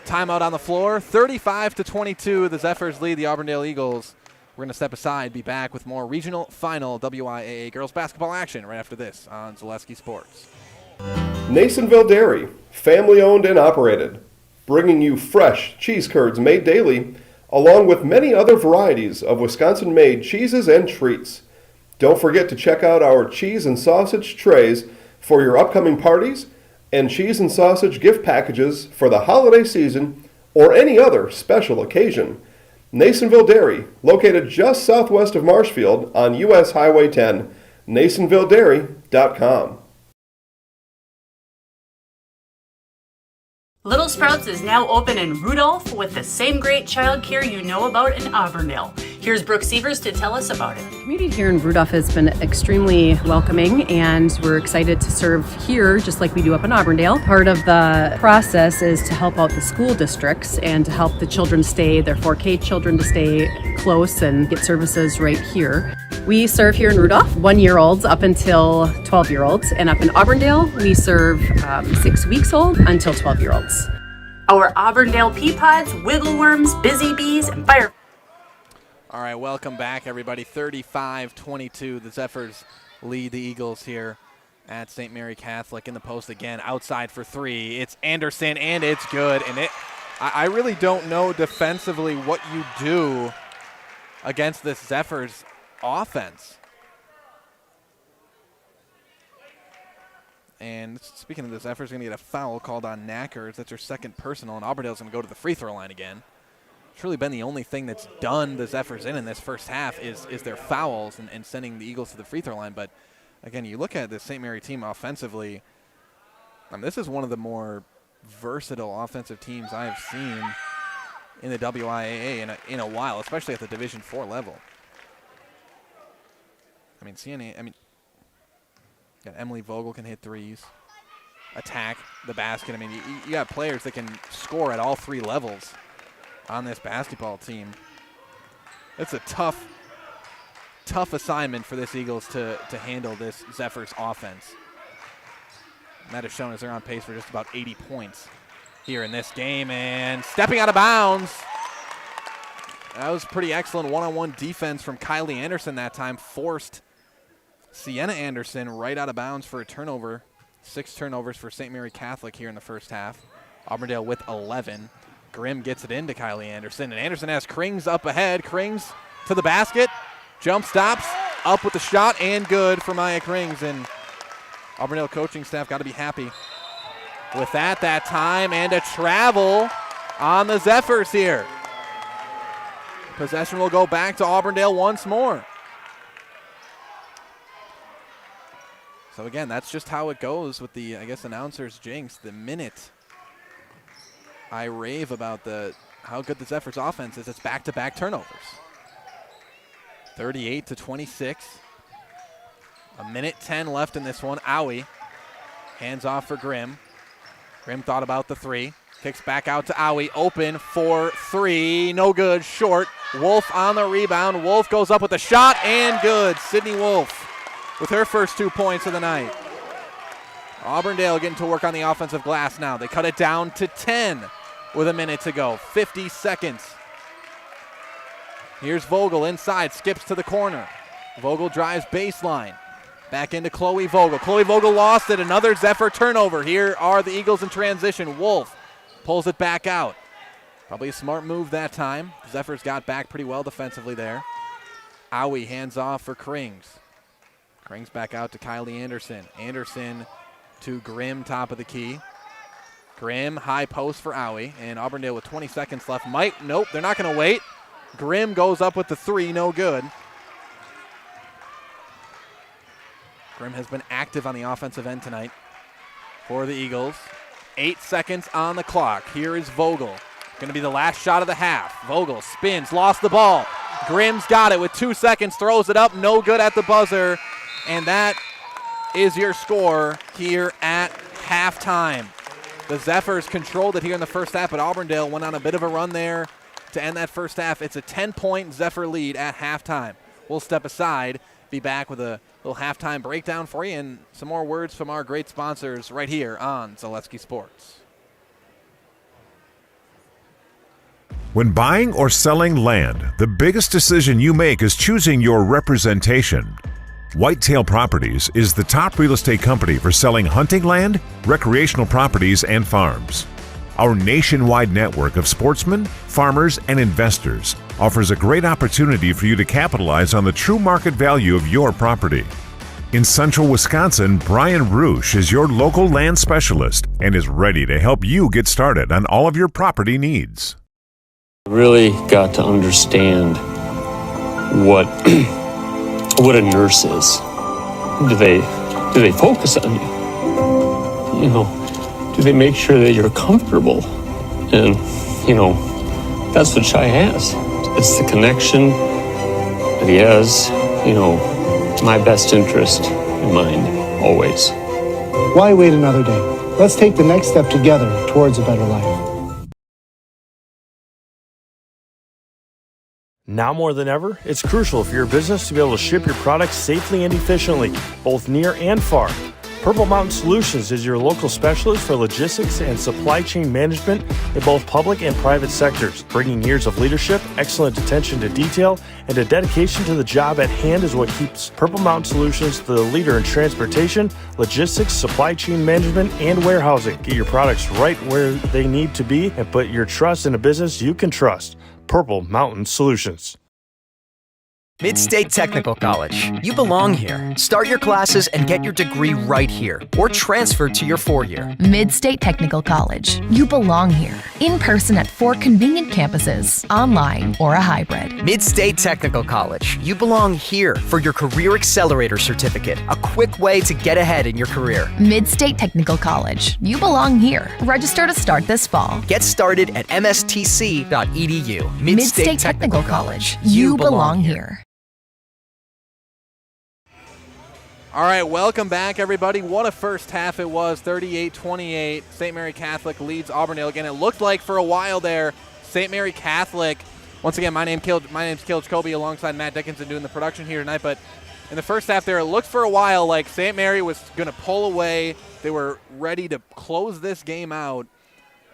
timeout on the floor. 35-22, the Zephyrs lead the Auburndale Eagles. We're going to step aside, be back with more regional final WIAA girls basketball action right after this on Zaleski Sports. Nasonville Dairy, family owned and operated, bringing you fresh cheese curds made daily, along with many other varieties of Wisconsin-made cheeses and treats. Don't forget to check out our cheese and sausage trays for your upcoming parties and cheese and sausage gift packages for the holiday season or any other special occasion. Nasonville Dairy, located just southwest of Marshfield on U.S. Highway 10, NasonvilleDairy.com. Little Sprouts is now open in Rudolph with the same great childcare you know about in Auburndale. Here's Brooke Sievers to tell us about it. The community here in Rudolph has been extremely welcoming, and we're excited to serve here just like we do up in Auburndale. Part of the process is to help out the school districts and to help the children stay, their 4K children to stay close and get services right here. We serve here in Rudolph 1-year-olds up until 12-year-olds, and up in Auburndale we serve 6 weeks old until 12-year-olds. Our Auburndale pea pods, wiggle worms, busy bees, and fire. All right, welcome back, everybody. 35-22, the Zephyrs lead the Eagles here at St. Mary Catholic in the post again. Outside for 3, it's Anderson, and it's good. And I really don't know defensively what you do against this Zephyrs offense. And speaking of the Zephyrs, going to get a foul called on Knackers. That's their second personal, and Auburndale's going to go to the free throw line again. It's really been the only thing that's done the Zephyrs in this first half is their fouls and sending the Eagles to the free throw line. But, again, you look at the St. Mary team offensively, this is one of the more versatile offensive teams I have seen in the WIAA in a while, especially at the Division IV level. Got Emily Vogel can hit threes, attack the basket. You got players that can score at all three levels on this basketball team. It's a tough assignment for this Eagles to handle this Zephyrs offense. And that is shown as they're on pace for just about 80 points here in this game. And stepping out of bounds. That was pretty excellent one-on-one defense from Kylie Anderson that time. Forced Sienna Anderson right out of bounds for a turnover. 6 turnovers for St. Mary Catholic here in the first half. Auburndale with 11. Grimm gets it into Kylie Anderson, and Anderson has Krings up ahead. Krings to the basket. Jump stops. Up with the shot, and good for Maya Krings. And Auburndale coaching staff got to be happy with that time. And a travel on the Zephyrs here. Possession will go back to Auburndale once more. So again, that's just how it goes with the, announcer's jinx. The minute I rave about how good the Zephyrs offense is, it's back-to-back turnovers. 38-26. A minute 10 left in this one. Owie hands off for Grimm. Grimm thought about the three. Kicks back out to Owie. Open for three. No good. Short. Wolf on the rebound. Wolf goes up with a shot and good. Sydney Wolf with her first 2 points of the night. Auburndale getting to work on the offensive glass now. They cut it down to 10 with a minute to go. 50 seconds. Here's Vogel inside. Skips to the corner. Vogel drives baseline. Back into Chloe Vogel. Chloe Vogel lost it. Another Zephyr turnover. Here are the Eagles in transition. Wolf pulls it back out. Probably a smart move that time. Zephyrs got back pretty well defensively there. Owie hands off for Krings. Krings back out to Kylie Anderson. Anderson to Grimm, top of the key. Grimm, high post for Owie. And Auburndale with 20 seconds left. Nope, they're not going to wait. Grimm goes up with the three, no good. Grimm has been active on the offensive end tonight for the Eagles. 8 seconds on the clock. Here is Vogel. Going to be the last shot of the half. Vogel spins, lost the ball. Grimm's got it with 2 seconds, throws it up, no good at the buzzer. And that is your score here at halftime. The Zephyrs controlled it here in the first half, but Auburndale went on a bit of a run there to end that first half. It's a 10-point Zephyr lead at halftime. We'll step aside, be back with a little halftime breakdown for you and some more words from our great sponsors right here on Zaleski Sports. When buying or selling land, the biggest decision you make is choosing your representation. Whitetail Properties is the top real estate company for selling hunting land, recreational properties, and farms. Our nationwide network of sportsmen, farmers, and investors offers a great opportunity for you to capitalize on the true market value of your property. In central Wisconsin, Brian Roosh is your local land specialist and is ready to help you get started on all of your property needs. Really got to understand what a nurse is. Do they focus on you? Do they make sure that you're comfortable? And that's what Shai has. It's the connection that he has, my best interest in mind, always. Why wait another day? Let's take the next step together towards a better life. Now more than ever, it's crucial for your business to be able to ship your products safely and efficiently, both near and far. Purple Mountain Solutions is your local specialist for logistics and supply chain management in both public and private sectors. Bringing years of leadership, excellent attention to detail, and a dedication to the job at hand is what keeps Purple Mountain Solutions the leader in transportation, logistics, supply chain management, and warehousing. Get your products right where they need to be and put your trust in a business you can trust. Purple Mountain Solutions. Mid-State Technical College. You belong here. Start your classes and get your degree right here, or transfer to your 4-year. Mid-State Technical College. You belong here. In person at 4 convenient campuses, online or a hybrid. Mid-State Technical College. You belong here for your Career Accelerator Certificate, a quick way to get ahead in your career. Mid-State Technical College. You belong here. Register to start this fall. Get started at mstc.edu. Mid-State Technical College. You belong here. All right, welcome back, everybody. What a first half it was, 38-28. St. Mary Catholic leads Auburndale again. It looked like for a while there, St. Mary Catholic, once again, my name's Caleb Jacoby alongside Matt Dickinson doing the production here tonight, but in the first half there, it looked for a while like St. Mary was going to pull away. They were ready to close this game out.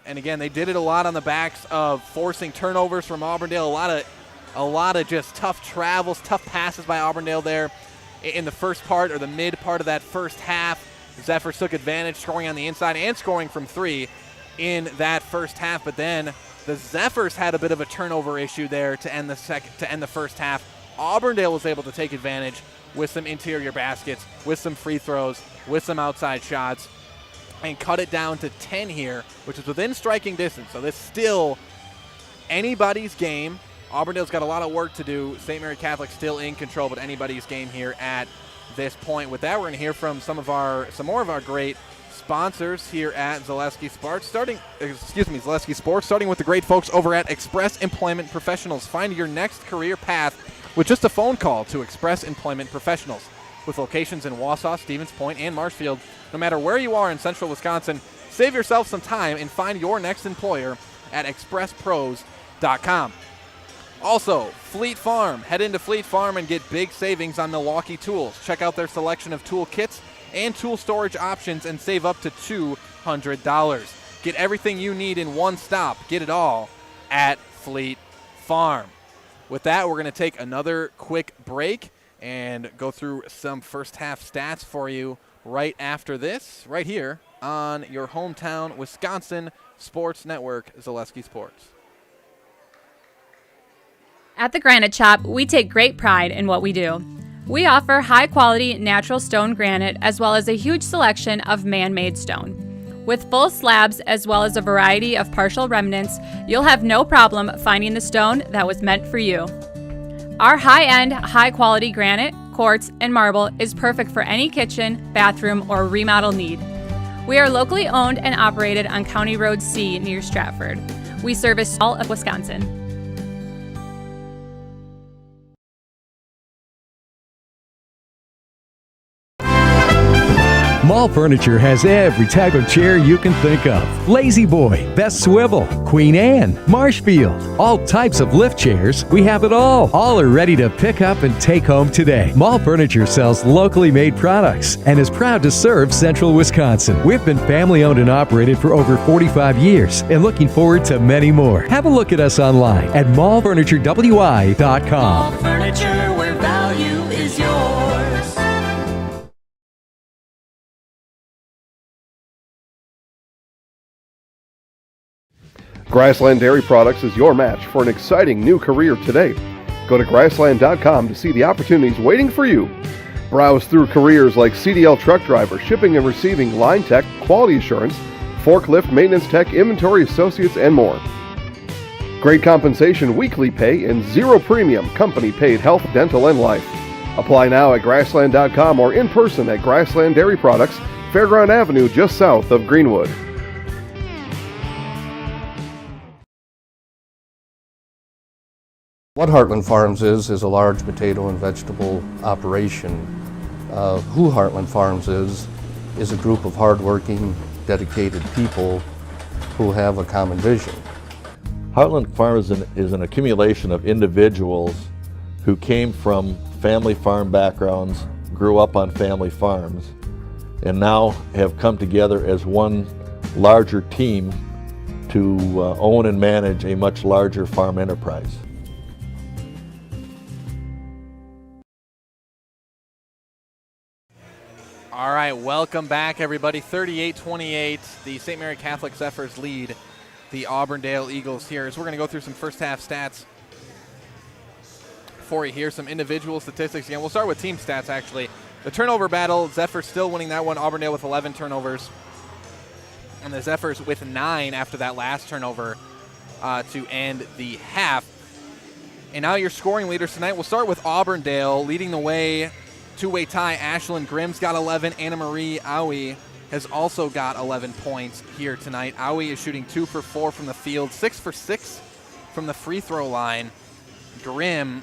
And again, they did it a lot on the backs of forcing turnovers from Auburndale, a lot of just tough travels, tough passes by Auburndale there. In the first part or the mid part of that first half, Zephyrs took advantage, scoring on the inside and scoring from 3 in that first half. But then the Zephyrs had a bit of a turnover issue there to end the first half. Auburndale was able to take advantage with some interior baskets, with some free throws, with some outside shots, and cut it down to 10 here, which is within striking distance. So this still anybody's game. Auburndale's got a lot of work to do. St. Mary Catholic still in control, but anybody's game here at this point. With that, we're going to hear from some more of our great sponsors here at Zaleski Sports, starting with the great folks over at Express Employment Professionals. Find your next career path with just a phone call to Express Employment Professionals. With locations in Wausau, Stevens Point, and Marshfield, no matter where you are in central Wisconsin, save yourself some time and find your next employer at expresspros.com. Also, Fleet Farm. Head into Fleet Farm and get big savings on Milwaukee tools. Check out their selection of tool kits and tool storage options and save up to $200. Get everything you need in one stop. Get it all at Fleet Farm. With that, we're going to take another quick break and go through some first half stats for you right after this, right here on your hometown Wisconsin sports network, Zaleski Sports. At the Granite Shop, we take great pride in what we do. We offer high-quality natural stone granite as well as a huge selection of man-made stone. With full slabs as well as a variety of partial remnants, you'll have no problem finding the stone that was meant for you. Our high-end, high-quality granite, quartz, and marble is perfect for any kitchen, bathroom, or remodel need. We are locally owned and operated on County Road C near Stratford. We service all of Wisconsin. Mall Furniture has every type of chair you can think of. Lazy Boy, Best Swivel, Queen Anne, Marshfield, all types of lift chairs. We have it all. All are ready to pick up and take home today. Mall Furniture sells locally made products and is proud to serve Central Wisconsin. We've been family owned and operated for over 45 years and looking forward to many more. Have a look at us online at mallfurniturewi.com. Mall Furniture, where value is yours. Grassland Dairy Products is your match for an exciting new career today. Go to grassland.com to see the opportunities waiting for you. Browse through careers like CDL truck driver, shipping and receiving, line tech, quality assurance, forklift, maintenance tech, inventory associates, and more. Great compensation, weekly pay, and zero premium company paid health, dental, and life. Apply now at grassland.com or in person at Grassland Dairy Products, Fairground Avenue, just south of Greenwood. What Heartland Farms is a large potato and vegetable operation. Who Heartland Farms is a group of hardworking, dedicated people who have a common vision. Heartland Farms is an accumulation of individuals who came from family farm backgrounds, grew up on family farms, and now have come together as one larger team to own and manage a much larger farm enterprise. All right, welcome back, everybody. 38-28, the St. Mary Catholic Zephyrs lead the Auburndale Eagles here. So we're going to go through some first half stats for you here, some individual statistics. Again, we'll start with team stats, actually. The turnover battle, Zephyrs still winning that one. Auburndale with 11 turnovers. And the Zephyrs with 9 after that last turnover to end the half. And now your scoring leaders tonight. We'll start with Auburndale leading the way. Two-way tie, Ashlyn Grimm's got 11. Anna Marie Aui has also got 11 points here tonight. Aui is shooting 2 for 4 from the field, 6 for 6 from the free throw line. Grimm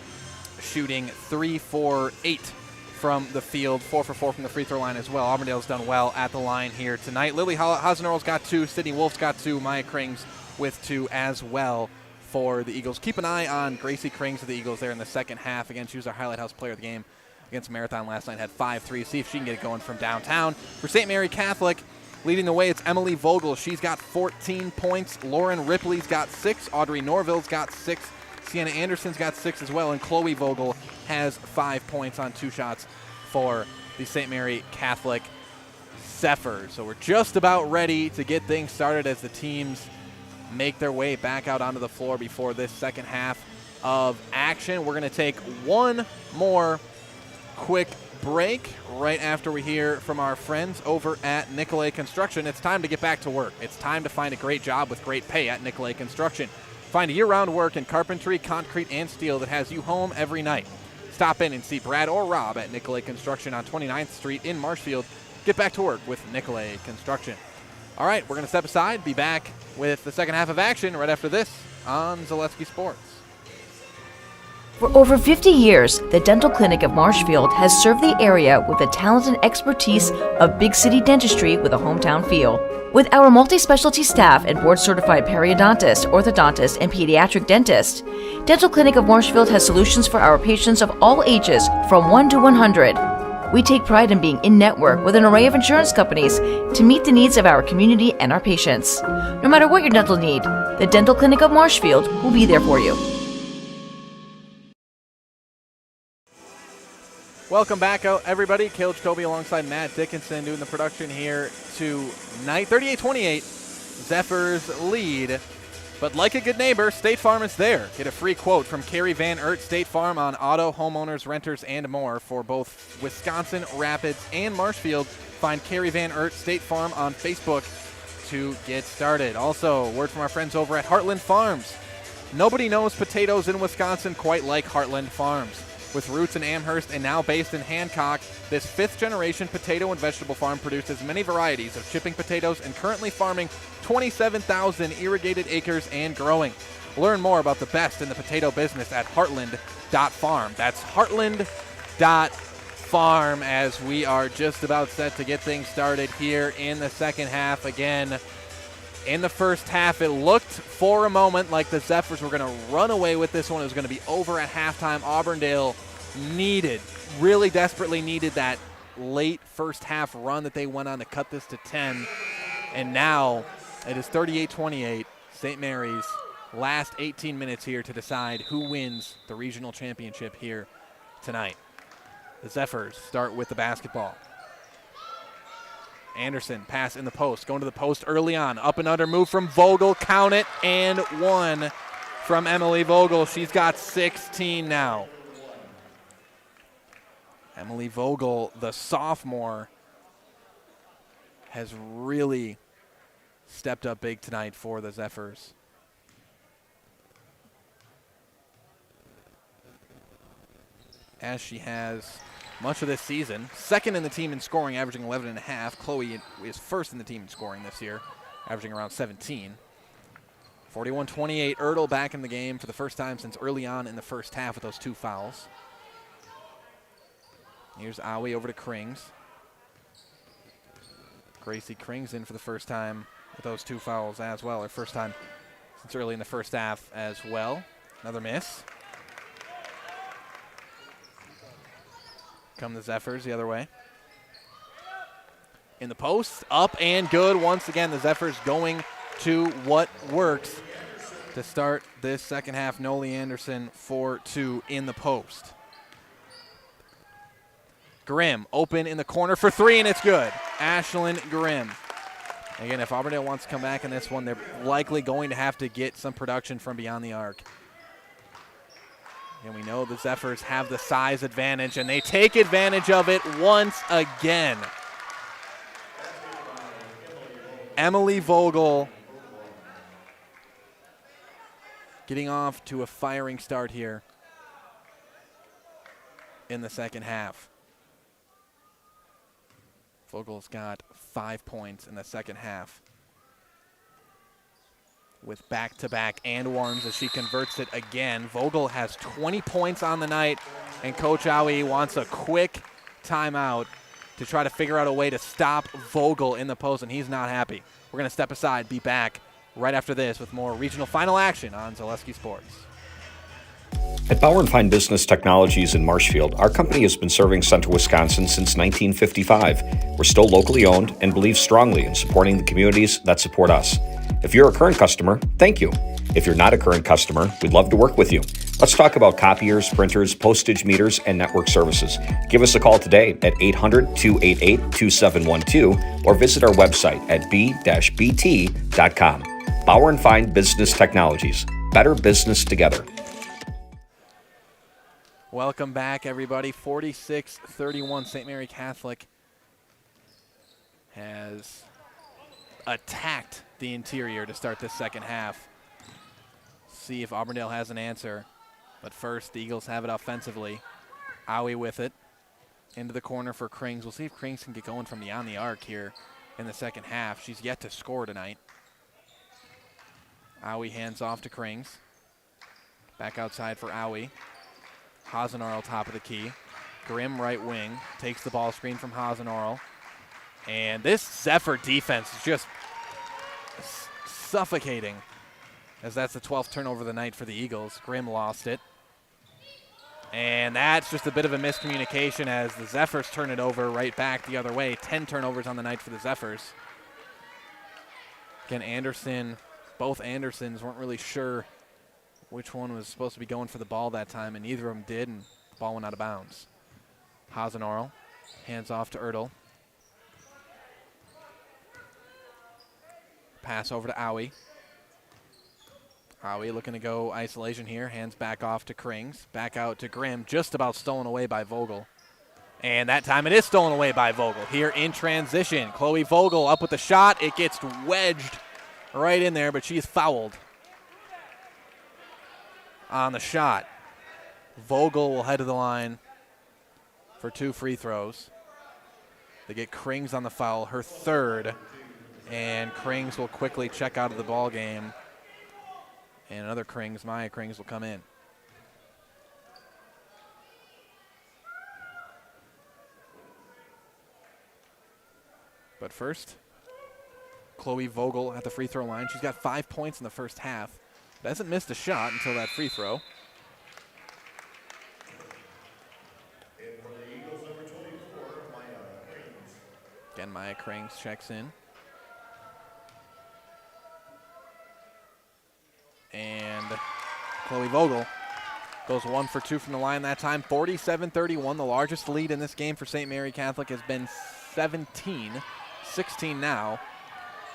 shooting 3 for 8 from the field, 4 for 4 from the free throw line as well. Auburndale's done well at the line here tonight. Lily Hasenerl's got 2, Sydney Wolf's got 2, Maya Krings with 2 as well for the Eagles. Keep an eye on Gracie Krings of the Eagles there in the second half. Again, she was our Highlight House player of the game against Marathon last night, had 5 threes. See if she can get it going from downtown. For St. Mary Catholic, leading the way, it's Emily Vogel. She's got 14 points. Lauren Ripley's got 6. Audrey Norville's got 6. Sienna Anderson's got 6 as well. And Chloe Vogel has 5 points on 2 shots for the St. Mary Catholic Zephyrs. So we're just about ready to get things started as the teams make their way back out onto the floor before this second half of action. We're going to take one more quick break right after we hear from our friends over at Nicolay Construction. It's time to get back to work. It's time to find a great job with great pay at Nicolay Construction. Find year-round work in carpentry, concrete, and steel that has you home every night. Stop in and see Brad or Rob at Nicolay Construction on 29th Street in Marshfield. Get back to work with Nicolay Construction. All right, we're going to step aside, be back with the second half of action right after this on Zaleski Sports. For over 50 years, the Dental Clinic of Marshfield has served the area with the talent and expertise of big city dentistry with a hometown feel. With our multi-specialty staff and board-certified periodontist, orthodontist, and pediatric dentist, Dental Clinic of Marshfield has solutions for our patients of all ages from 1 to 100. We take pride in being in-network with an array of insurance companies to meet the needs of our community and our patients. No matter what your dental need, the Dental Clinic of Marshfield will be there for you. Welcome back, everybody. Caleb Jacoby alongside Matt Dickinson doing the production here tonight. 38-28, Zephyrs lead. But like a good neighbor, State Farm is there. Get a free quote from Carrie Van Ert State Farm on auto, homeowners, renters, and more for both Wisconsin, Rapids, and Marshfield. Find Carrie Van Ert State Farm on Facebook to get started. Also, word from our friends over at Heartland Farms. Nobody knows potatoes in Wisconsin quite like Heartland Farms. With roots in Amherst and now based in Hancock, this 5th-generation potato and vegetable farm produces many varieties of chipping potatoes and currently farming 27,000 irrigated acres and growing. Learn more about the best in the potato business at heartland.farm. That's heartland.farm as we are just about set to get things started here in the second half. Again, in the first half, it looked for a moment like the Zephyrs were going to run away with this one. It was going to be over at halftime. Auburndale really desperately needed that late first half run that they went on to cut this to 10. And now it is 38-28, St. Mary's last 18 minutes here to decide who wins the regional championship here tonight. The Zephyrs start with the basketball. Anderson, pass in the post, going to the post early on. Up and under move from Vogel, count it, and 1 from Emily Vogel. She's got 16 now. Emily Vogel, the sophomore, has really stepped up big tonight for the Zephyrs. As she has much of this season. Second in the team in scoring, averaging 11.5. Chloe is first in the team in scoring this year, averaging around 17. 41-28, Ertl back in the game for the first time since early on in the first half with those 2 fouls. Here's Aui over to Krings. Gracie Krings in for the first time with those 2 fouls as well, or first time since early in the first half as well. Another miss. Come the Zephyrs the other way. in the post, up and good. Once again, the Zephyrs going to what works to start this second half. Noli Anderson 4-2 in the post. Grimm open in the corner for three, and it's good. Ashlyn Grimm. Again, if Auburndale wants to come back in this one, they're likely going to have to get some production from beyond the arc. And we know the Zephyrs have the size advantage, and they take advantage of it once again. Emily Vogel getting off to a firing start here in the second half. Vogel's got 5 points in the second half with back-to-back and ones as she converts it again. Vogel has 20 points on the night, and Coach Owie wants a quick timeout to try to figure out a way to stop Vogel in the post, and he's not happy. We're going to step aside, be back right after this with more regional final action on Zaleski Sports. At Bauer & Fine Business Technologies in Marshfield, our company has been serving Central Wisconsin since 1955. We're still locally owned and believe strongly in supporting the communities that support us. If you're a current customer, thank you. If you're not a current customer, we'd love to work with you. Let's talk about copiers, printers, postage meters, and network services. Give us a call today at 800-288-2712 or visit our website at b-bt.com. Bauer & Fine Business Technologies. Better business together. Welcome back, everybody. 46-31, St. Mary Catholic has attacked the interior to start this second half. See if Auburndale has an answer. But first, the Eagles have it offensively. Owie with it. Into the corner for Krings. We'll see if Krings can get going from beyond the arc here in the second half. She's yet to score tonight. Owie hands off to Krings. Back outside for Owie. Hasenarl top of the key. Grimm right wing. Takes the ball screen from Hasenarl. And this Zephyr defense is just suffocating, as that's the 12th turnover of the night for the Eagles. Grimm lost it. And that's just a bit of a miscommunication as the Zephyrs turn it over right back the other way. 10 turnovers on the night for the Zephyrs. Again, Anderson, both Andersons weren't really sure which one was supposed to be going for the ball that time, and neither of them did, and the ball went out of bounds. Hasenarl hands off to Ertl. Pass over to Owie. Owie looking to go isolation here. Hands back off to Krings. Back out to Grimm. Just about stolen away by Vogel. And that time it is stolen away by Vogel. Here in transition. Chloe Vogel up with the shot. It gets wedged right in there, but she's fouled on the shot. Vogel will head to the line for 2 free throws. They get Krings on the foul, her third. And Krings will quickly check out of the ball game. And another Krings, Maya Krings, will come in. But first, Chloe Vogel at the free throw line. She's got 5 points in the first half. Hasn't missed a shot until that free throw. Again, Maya Krings checks in. And Chloe Vogel goes 1 for 2 from the line that time. 47-31, the largest lead in this game for St. Mary Catholic has been 17. 16 now.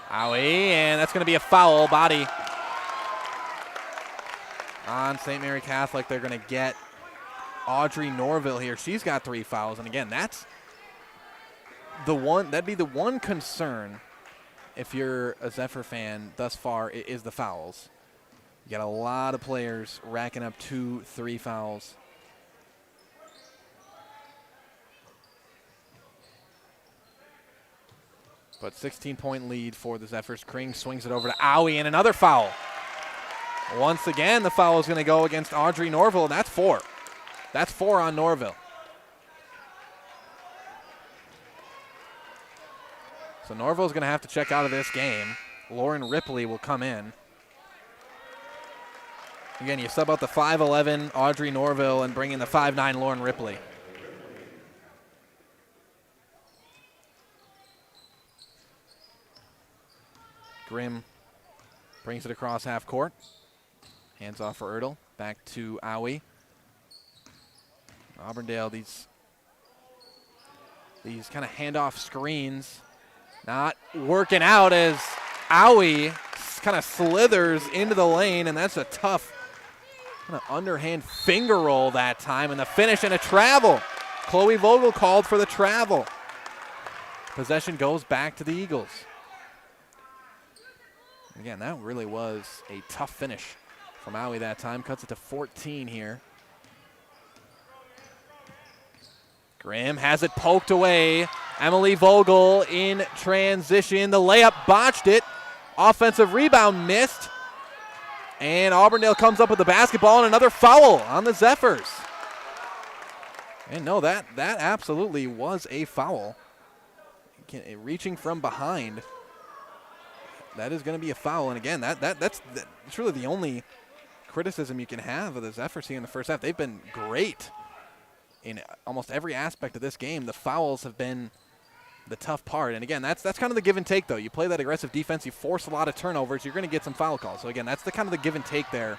Owie, and that's going to be a foul. Body on St. Mary Catholic. They're going to get Audrey Norville here. She's got 3 fouls. And again, that's the one, that'd be the one concern if you're a Zephyr fan thus far, is the fouls. You got a lot of players racking up 2, 3 fouls. But 16-point lead for the Zephyrs. Krings swings it over to Owie, and another foul. Once again, the foul is going to go against Audrey Norville, and that's 4. That's 4 on Norville. So Norville's going to have to check out of this game. Lauren Ripley will come in. Again, you sub out the 5'11" Audrey Norville and bring in the 5'9" Lauren Ripley. Grimm brings it across half court. Hands off for Ertl. Back to Owie. Auburndale, these kind of handoff screens not working out as Owie kind of slithers into the lane, and that's a tough kind of underhand finger roll that time, and the finish and a travel. Chloe Vogel called for the travel. Possession goes back to the Eagles. Again, that really was a tough finish from Owie that time. Cuts it to 14 here. Grimm has it poked away. Emily Vogel in transition. The layup botched it. Offensive rebound missed. And Auburndale comes up with the basketball and another foul on the Zephyrs. And no, that absolutely was a foul. Reaching from behind. That is going to be a foul. And again, that's really the only criticism you can have of the Zephyrs here in the first half. They've been great in almost every aspect of this game. The fouls have been the tough part. And again, that's kind of the give and take, though. You play that aggressive defense, you force a lot of turnovers, you're going to get some foul calls. So again, that's the kind of the give and take there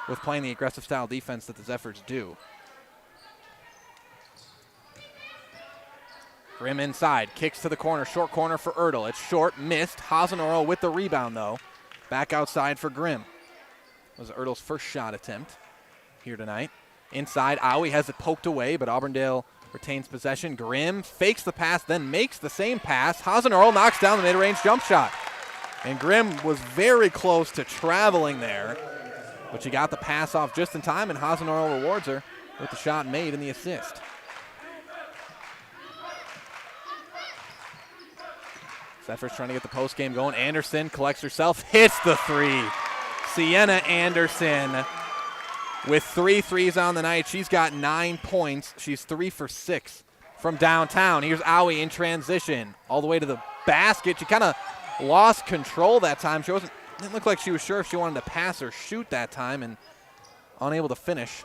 with playing the aggressive style defense that the Zephyrs do. Grimm inside, kicks to the corner, short corner for Ertl. It's short, missed. Hasenoro with the rebound, though. Back outside for Grimm. It was Ertl's first shot attempt here tonight. Inside, Owie has it poked away, but Auburndale retains possession. Grimm fakes the pass, then makes the same pass. Hasenoro knocks down the mid-range jump shot. And Grimm was very close to traveling there, but she got the pass off just in time, and Hasenoro rewards her with the shot made and the assist. Zephyrs trying to get the post game going. Anderson collects herself, hits the three. Sienna Anderson with 3 threes on the night. She's got 9 points. She's 3 for 6 from downtown. Here's Owie in transition all the way to the basket. She kind of lost control that time. Didn't look like she was sure if she wanted to pass or shoot that time, and unable to finish.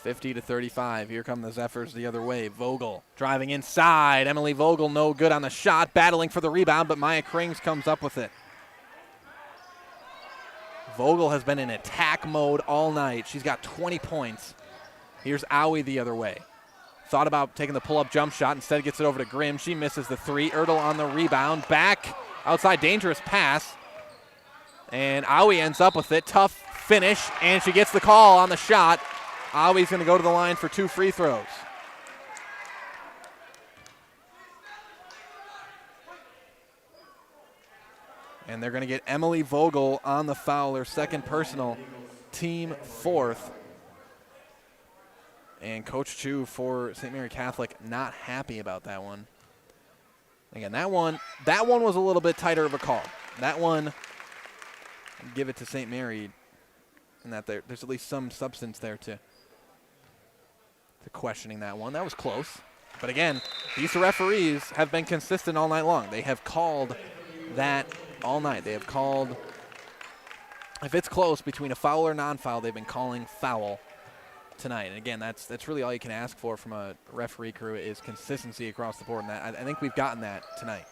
50-35. Here come the Zephyrs the other way. Vogel driving inside. Emily Vogel no good on the shot. Battling for the rebound, but Maya Krings comes up with it. Vogel has been in attack mode all night. She's got 20 points. Here's Owie the other way. Thought about taking the pull-up jump shot. Instead gets it over to Grimm. She misses the three. Ertl on the rebound. Back outside, dangerous pass. And Owie ends up with it. Tough finish, and she gets the call on the shot. Owie's going to go to the line for 2 free throws. And they're going to get Emily Vogel on the foul, her second personal, team 4th. And Coach Chu for St. Mary Catholic not happy about that one. Again, that one was a little bit tighter of a call. That one, give it to St. Mary, and that there's at least some substance there to questioning that one. That was close. But again, these referees have been consistent all night long. They have called that all night. They have called, if it's close between a foul or non-foul, they've been calling foul tonight. And again, that's really all you can ask for from a referee crew is consistency across the board. And I think we've gotten that tonight.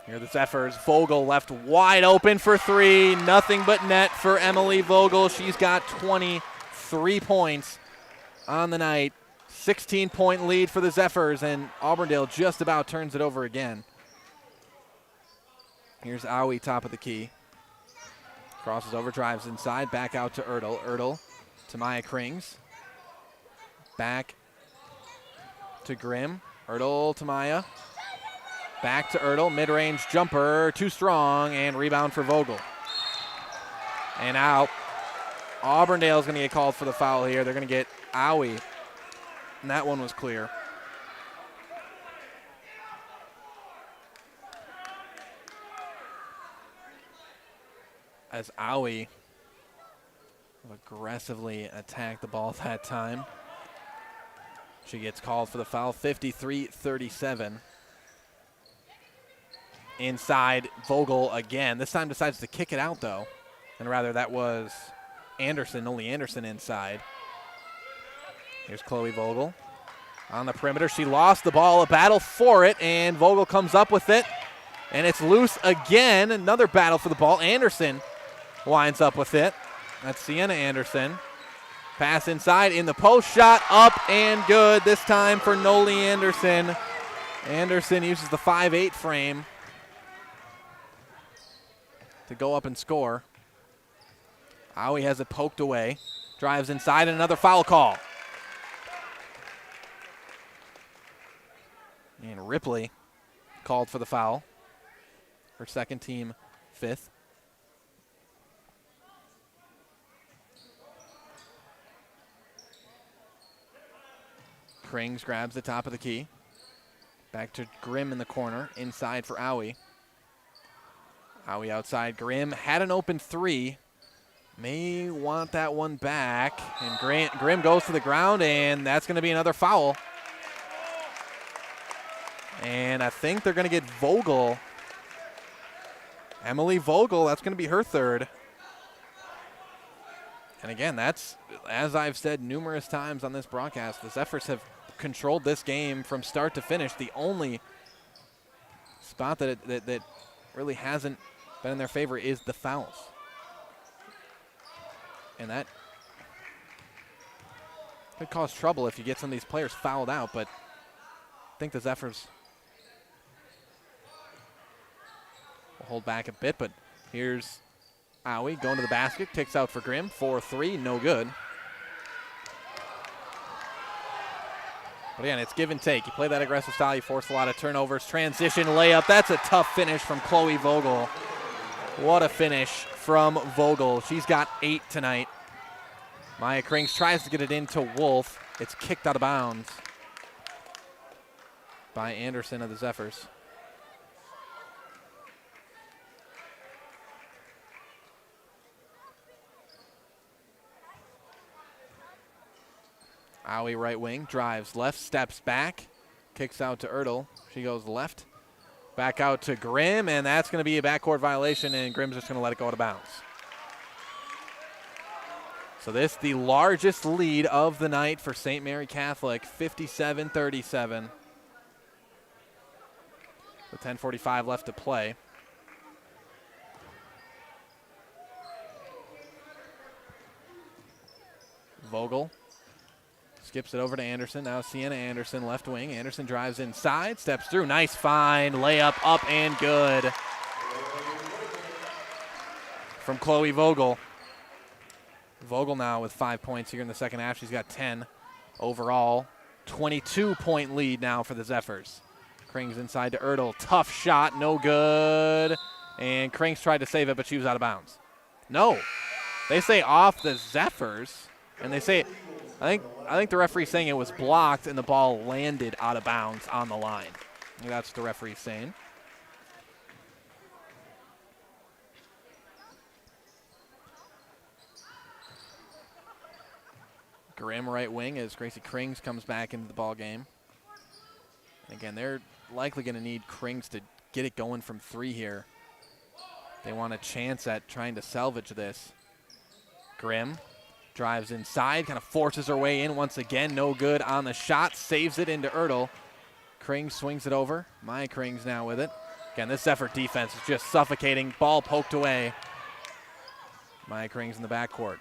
Here are the Zephyrs. Vogel left wide open for 3. Nothing but net for Emily Vogel. She's got 23 points on the night. 16-point lead for the Zephyrs, and Auburndale just about turns it over again. Here's Owie, top of the key. Crosses over, drives inside, back out to Ertl. Ertl to Maya Krings. Back to Grimm. Ertl to Maya. Back to Ertl, mid-range jumper, too strong, and rebound for Vogel. And out. Auburndale is going to get called for the foul here. They're going to get Owie, and that one was clear. As Owie aggressively attacked the ball that time. She gets called for the foul, 53-37. Inside, Vogel again. This time decides to kick it out, though. And rather, that was Anderson, only Anderson inside. Here's Chloe Vogel. on the perimeter. She lost the ball, a battle for it, and Vogel comes up with it. And it's loose again. Another battle for the ball. Anderson winds up with it. That's Sienna Anderson. Pass inside in the post. Shot up and good. This time for Noli Anderson. Anderson uses the 5'8" frame to go up and score. Aui has it poked away. Drives inside and another foul call. And Ripley called for the foul. Her second team, fifth. Krings grabs the top of the key. Back to Grimm in the corner. Inside for Aui. Aui outside. Grimm had an open three. May want that one back. And Grimm goes to the ground, and that's going to be another foul. And I think they're going to get Vogel. Emily Vogel, that's going to be her third. And again, that's, as I've said numerous times on this broadcast, the Zephyrs have controlled this game from start to finish. The only spot that really hasn't been in their favor is the fouls. And that could cause trouble if you get some of these players fouled out, but I think the Zephyrs will hold back a bit, but here's Aui going to the basket, kicks out for Grimm, 4-3, no good. But again, it's give and take. You play that aggressive style, you force a lot of turnovers. Transition layup, that's a tough finish from Chloe Vogel. What a finish from Vogel. She's got 8 tonight. Maya Krings tries to get it into Wolf. It's kicked out of bounds by Anderson of the Zephyrs. Aui right wing, drives left, steps back, kicks out to Ertl. She goes left, back out to Grimm, and that's going to be a backcourt violation, and Grimm's just going to let it go out of bounds. So this the largest lead of the night for St. Mary Catholic, 57-37. With 10:45 left to play. Vogel skips it over to Anderson. Now Sienna Anderson, left wing. Anderson drives inside, steps through. Nice find. Layup up and good from Chloe Vogel. Vogel now with 5 points here in the second half. She's got 10 overall. 22-point lead now for the Zephyrs. Krings inside to Ertl. Tough shot, no good. And Krings tried to save it, but she was out of bounds. No. They say off the Zephyrs, and they say, I think the referee's saying it was blocked and the ball landed out of bounds on the line. That's what the referee's saying. Grimm right wing as Gracie Krings comes back into the ball game. And again, they're likely going to need Krings to get it going from three here. They want a chance at trying to salvage this. Grimm drives inside, kind of forces her way in once again. No good on the shot, saves it into Ertl. Krings swings it over. Maya Krings now with it. Again, this Zephyr defense is just suffocating. Ball poked away. Maya Krings in the backcourt.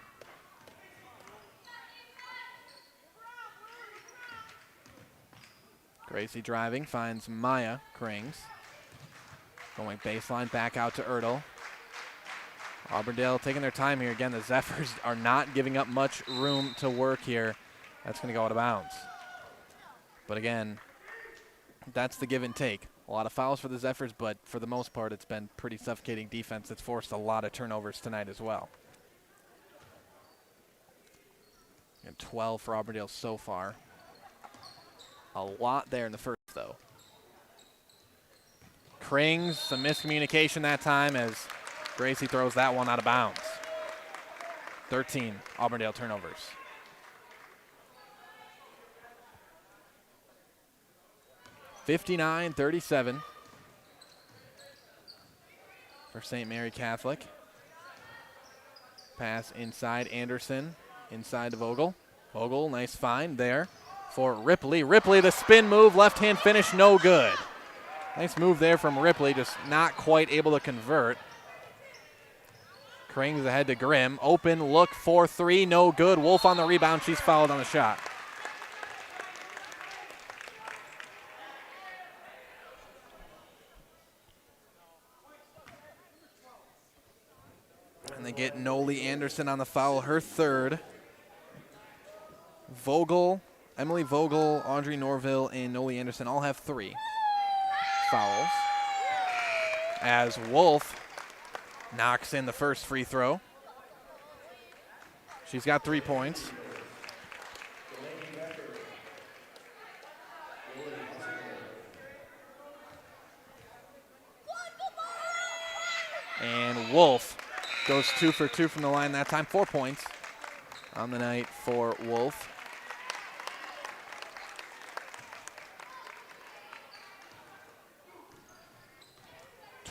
Gracie driving, finds Maya Krings. Going baseline, back out to Ertl. Auburndale taking their time here. Again, the Zephyrs are not giving up much room to work here. That's going to go out of bounds. But again, that's the give and take. A lot of fouls for the Zephyrs, but for the most part, it's been pretty suffocating defense that's forced a lot of turnovers tonight as well. And 12 for Auburndale so far. A lot there in the first, though. Krings, some miscommunication that time as Gracie throws that one out of bounds. 13 Auburndale turnovers. (59-37) for St. Mary Catholic. Pass inside, Anderson, inside to Vogel. Vogel, nice find there. for Ripley. Ripley, the spin move, left-hand finish, no good. Nice move there from Ripley, just not quite able to convert. Krings ahead to Grimm. Open look for three, no good. Wolf on the rebound. She's fouled on the shot. And they get Noli Anderson on the foul, her third. Vogel, Emily Vogel, Audrey Norville, and Noli Anderson all have 3 fouls. As Wolf knocks in the first free throw. She's got 3 points. And Wolf goes 2 for 2 from the line that time. 4 points on the night for Wolf.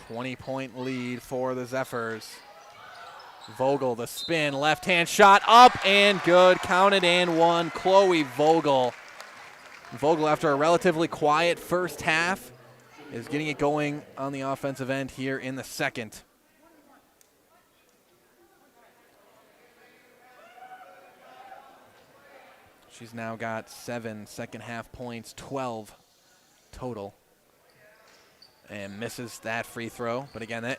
.20 lead for the Zephyrs. Vogel, the spin, left-hand shot, up and good. Counted and one. Chloe Vogel. Vogel, after a relatively quiet first half, is getting it going on the offensive end here in the second. She's now got 7 second-half points, 12 total. And misses that free throw. But again,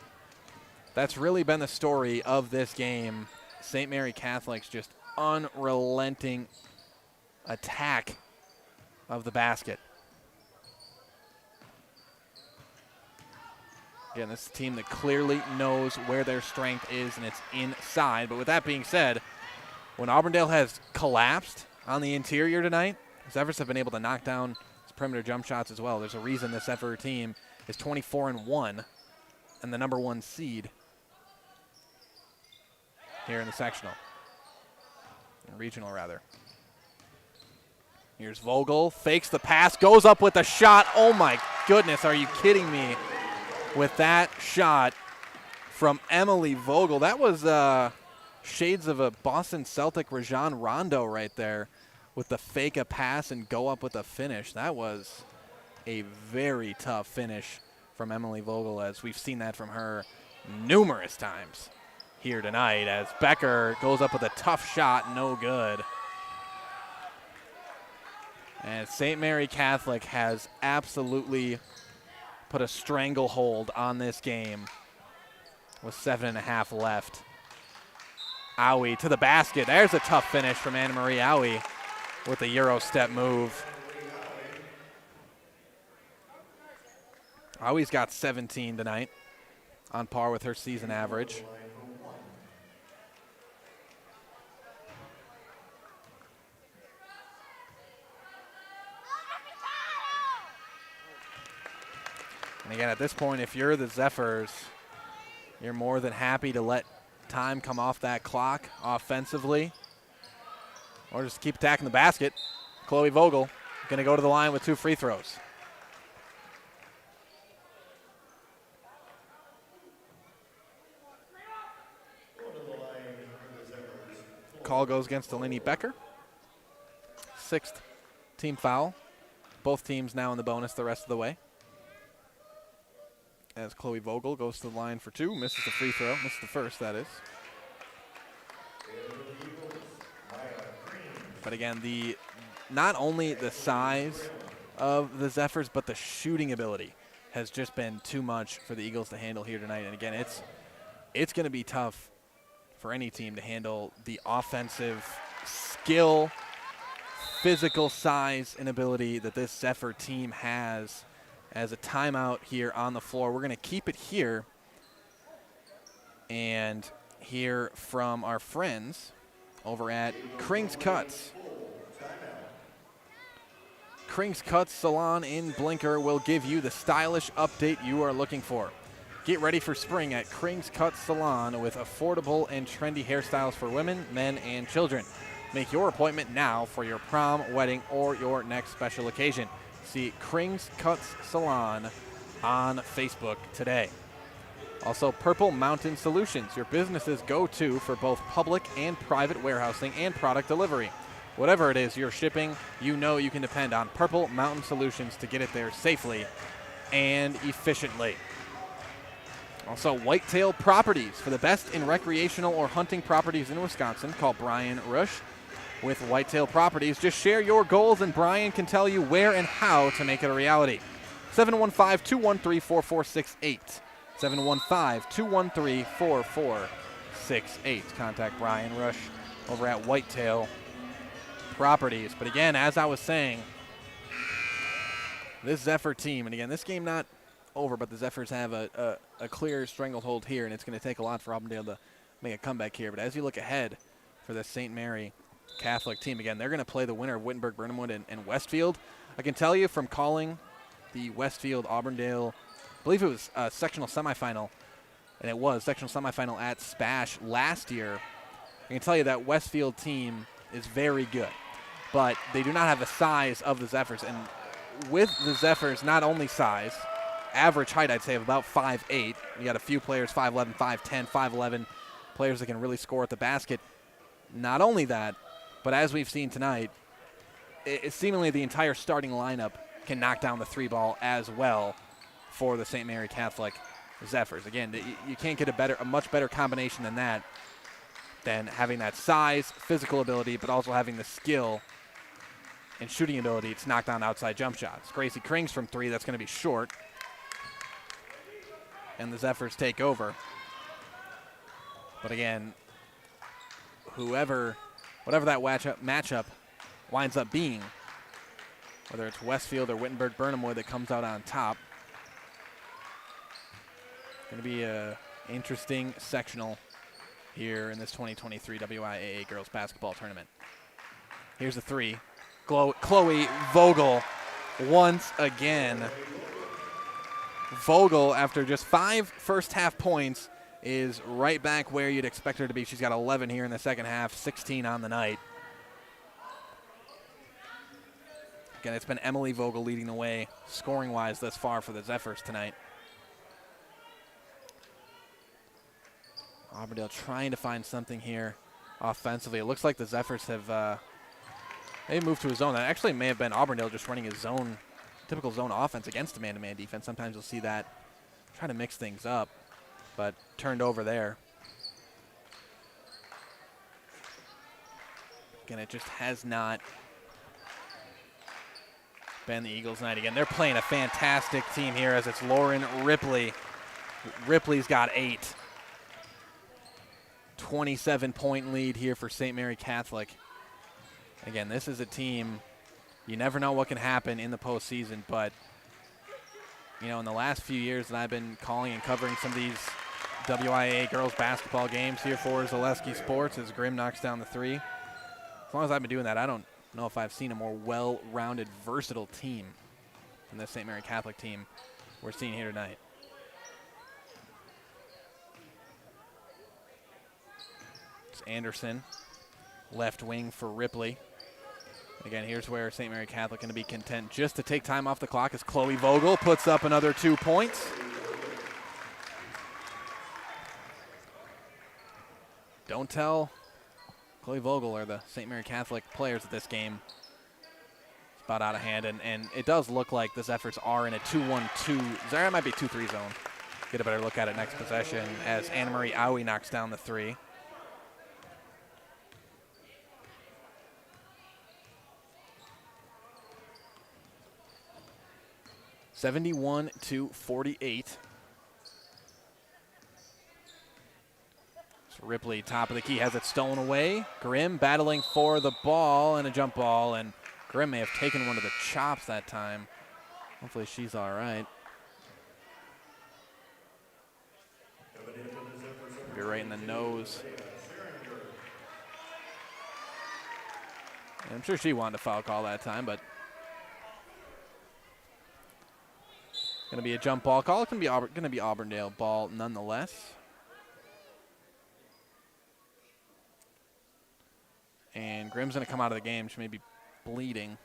that's really been the story of this game. St. Mary Catholic's just unrelenting attack of the basket. Again, this is a team that clearly knows where their strength is, and it's inside. But with that being said, when Auburndale has collapsed on the interior tonight, the Zephyrs have been able to knock down perimeter jump shots as well. There's a reason this Zephyr team is 24-1 and the number 1 seed here in the sectional. Regional, rather. Here's Vogel, fakes the pass, goes up with a shot. Oh my goodness, are you kidding me? With that shot from Emily Vogel. That was shades of a Boston Celtic Rajon Rondo right there with the fake a pass and go up with a finish. That was a very tough finish from Emily Vogel, as we've seen that from her numerous times here tonight, as Becker goes up with a tough shot, no good. And St. Mary Catholic has absolutely put a stranglehold on this game with 7.5 left. Owie to the basket. There's a tough finish from Anna Marie Owie with a Euro step move. Owie's got 17 tonight, on par with her season average. And again, at this point, if you're the Zephyrs, you're more than happy to let time come off that clock offensively, or just keep attacking the basket. Chloe Vogel going to go to the line with 2 free throws. Call goes against Delaney Becker. 6th team foul. Both teams now in the bonus the rest of the way. As Chloe Vogel goes to the line for 2, misses the free throw, misses the first, that is. But again, not only the size of the Zephyrs, but the shooting ability has just been too much for the Eagles to handle here tonight. And again, it's going to be tough for any team to handle the offensive skill, physical size, and ability that this Zephyr team has. As a timeout here on the floor, we're going to keep it here and hear from our friends over at Krings Cuts. Krings Cuts Salon in Blinker will give you the stylish update you are looking for. Get ready for spring at Krings Cuts Salon with affordable and trendy hairstyles for women, men, and children. Make your appointment now for your prom, wedding, or your next special occasion. See Krings Cuts Salon on Facebook today. Also, Purple Mountain Solutions, your business's go-to for both public and private warehousing and product delivery. whatever it is you're shipping, you know you can depend on Purple Mountain Solutions to get it there safely and efficiently. Also, Whitetail Properties. For the best in recreational or hunting properties in Wisconsin, call Brian Rush with Whitetail Properties. Just share your goals and Brian can tell you where and how to make it a reality. 715-213-4468. 715-213-4468. Contact Brian Rush over at Whitetail Properties. But again, as I was saying, this Zephyr team, and again, this game not over, but the Zephyrs have a clear stranglehold here, and it's going to take a lot for Auburndale to make a comeback here. But as you look ahead for the St. Mary Catholic team, again, they're going to play the winner of Wittenberg, Burnhamwood, and Westfield. I can tell you from calling the Westfield Auburndale, I believe it was a sectional semifinal, and it was sectional semifinal at Spash last year. I can tell you that Westfield team is very good, but they do not have the size of the Zephyrs. And with the Zephyrs, not only size, average height, I'd say, of about 5'8". You got a few players, 5'11", 5'10", 5'11", players that can really score at the basket. Not only that, but as we've seen tonight, seemingly the entire starting lineup can knock down the three ball as well for the St. Mary Catholic Zephyrs. Again, you can't get a much better combination than that, than having that size, physical ability, but also having the skill and shooting ability to knock down outside jump shots. Gracie Krings from three, that's going to be short. And the Zephyrs take over. But again, whatever that matchup winds up being, whether it's Westfield or Wittenberg Burnhamwood that comes out on top, going to be an interesting sectional here in this 2023 WIAA Girls Basketball Tournament. Here's the three. Chloe Vogel once again. Vogel, after just 5 first-half points, is right back where you'd expect her to be. She's got 11 here in the second half, 16 on the night. Again, it's been Emily Vogel leading the way scoring-wise thus far for the Zephyrs tonight. Auburndale trying to find something here offensively. It looks like the Zephyrs have they moved to a zone. That actually may have been Auburndale just running his zone, typical zone offense against a man-to-man defense. Sometimes you'll see that try to mix things up, but turned over there. Again, it just has not been the Eagles' night. Again, they're playing a fantastic team here as it's Lauren Ripley. Ripley's got 8. 27-point lead here for St. Mary Catholic. Again, this is a team, you never know what can happen in the postseason, but, you know, in the last few years that I've been calling and covering some of these WIAA girls basketball games here for Zaleski Sports as Grimm knocks down the three. As long as I've been doing that, I don't know if I've seen a more well-rounded, versatile team than the St. Mary Catholic team we're seeing here tonight. It's Anderson, left wing for Ripley. Again, here's where St. Mary Catholic going to be content just to take time off the clock as Chloe Vogel puts up another 2 points. Don't tell Chloe Vogel or the St. Mary Catholic players at this game. It's about out of hand, and it does look like the Zephyrs are in a 2-1-2. There might be 2-3 zone. Get a better look at it next possession as Anna Marie Owie knocks down the three. (71-48). So Ripley, top of the key, has it stolen away. Grimm battling for the ball and a jump ball, and Grimm may have taken one to the chops that time. Hopefully she's all right. Be right in the nose. And I'm sure she wanted a foul call that time, but going to be a jump ball call. It's going to be Auburndale ball nonetheless. And Grimm's going to come out of the game. She may be bleeding.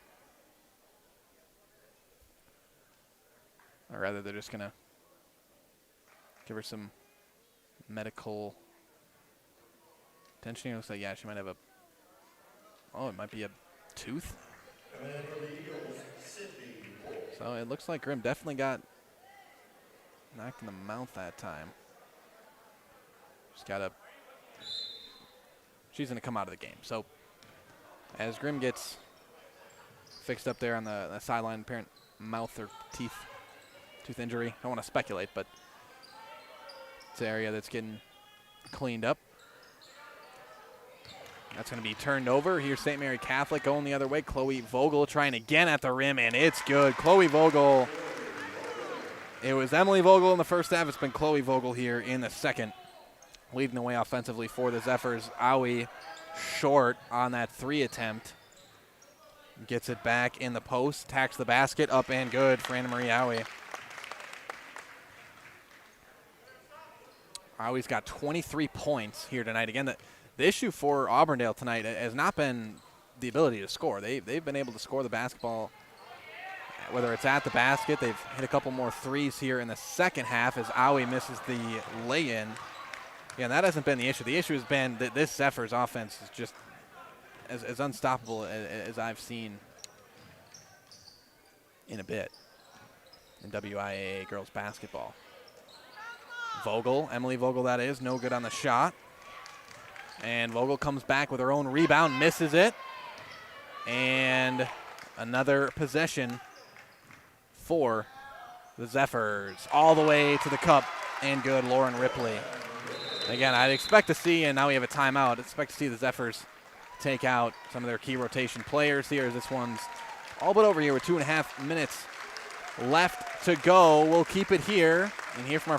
Or rather, they're just going to give her some medical attention. It looks like, yeah, she might have a Oh, it might be a tooth. So it looks like Grimm definitely got knocked in the mouth that time. She's going to come out of the game. So as Grimm gets fixed up there on the sideline, apparent mouth or tooth injury. I don't want to speculate, but it's an area that's getting cleaned up. That's going to be turned over. Here's St. Mary Catholic going the other way. Chloe Vogel trying again at the rim, and it's good. Chloe Vogel. It was Emily Vogel in the first half. It's been Chloe Vogel here in the second, leading the way offensively for the Zephyrs. Aoi short on that 3 attempt. Gets it back in the post, tacks the basket, up and good for Anna Marie Aoi. Aoi's got 23 points here tonight. Again, the issue for Auburndale tonight has not been the ability to score. They've been able to score the basketball, whether it's at the basket. They've hit a couple more threes here in the second half as Aoi misses the lay-in. Yeah, that hasn't been the issue. The issue has been that this Zephyrs offense is just as unstoppable as I've seen in a bit in WIAA girls basketball. Vogel, Emily Vogel that is, no good on the shot. And Vogel comes back with her own rebound, misses it. And another possession for the Zephyrs. All the way to the cup and good, Lauren Ripley. Again, I'd expect to see, and now we have a timeout, I'd expect to see the Zephyrs take out some of their key rotation players here as this one's all but over here with 2.5 minutes left to go. We'll keep it here and hear from our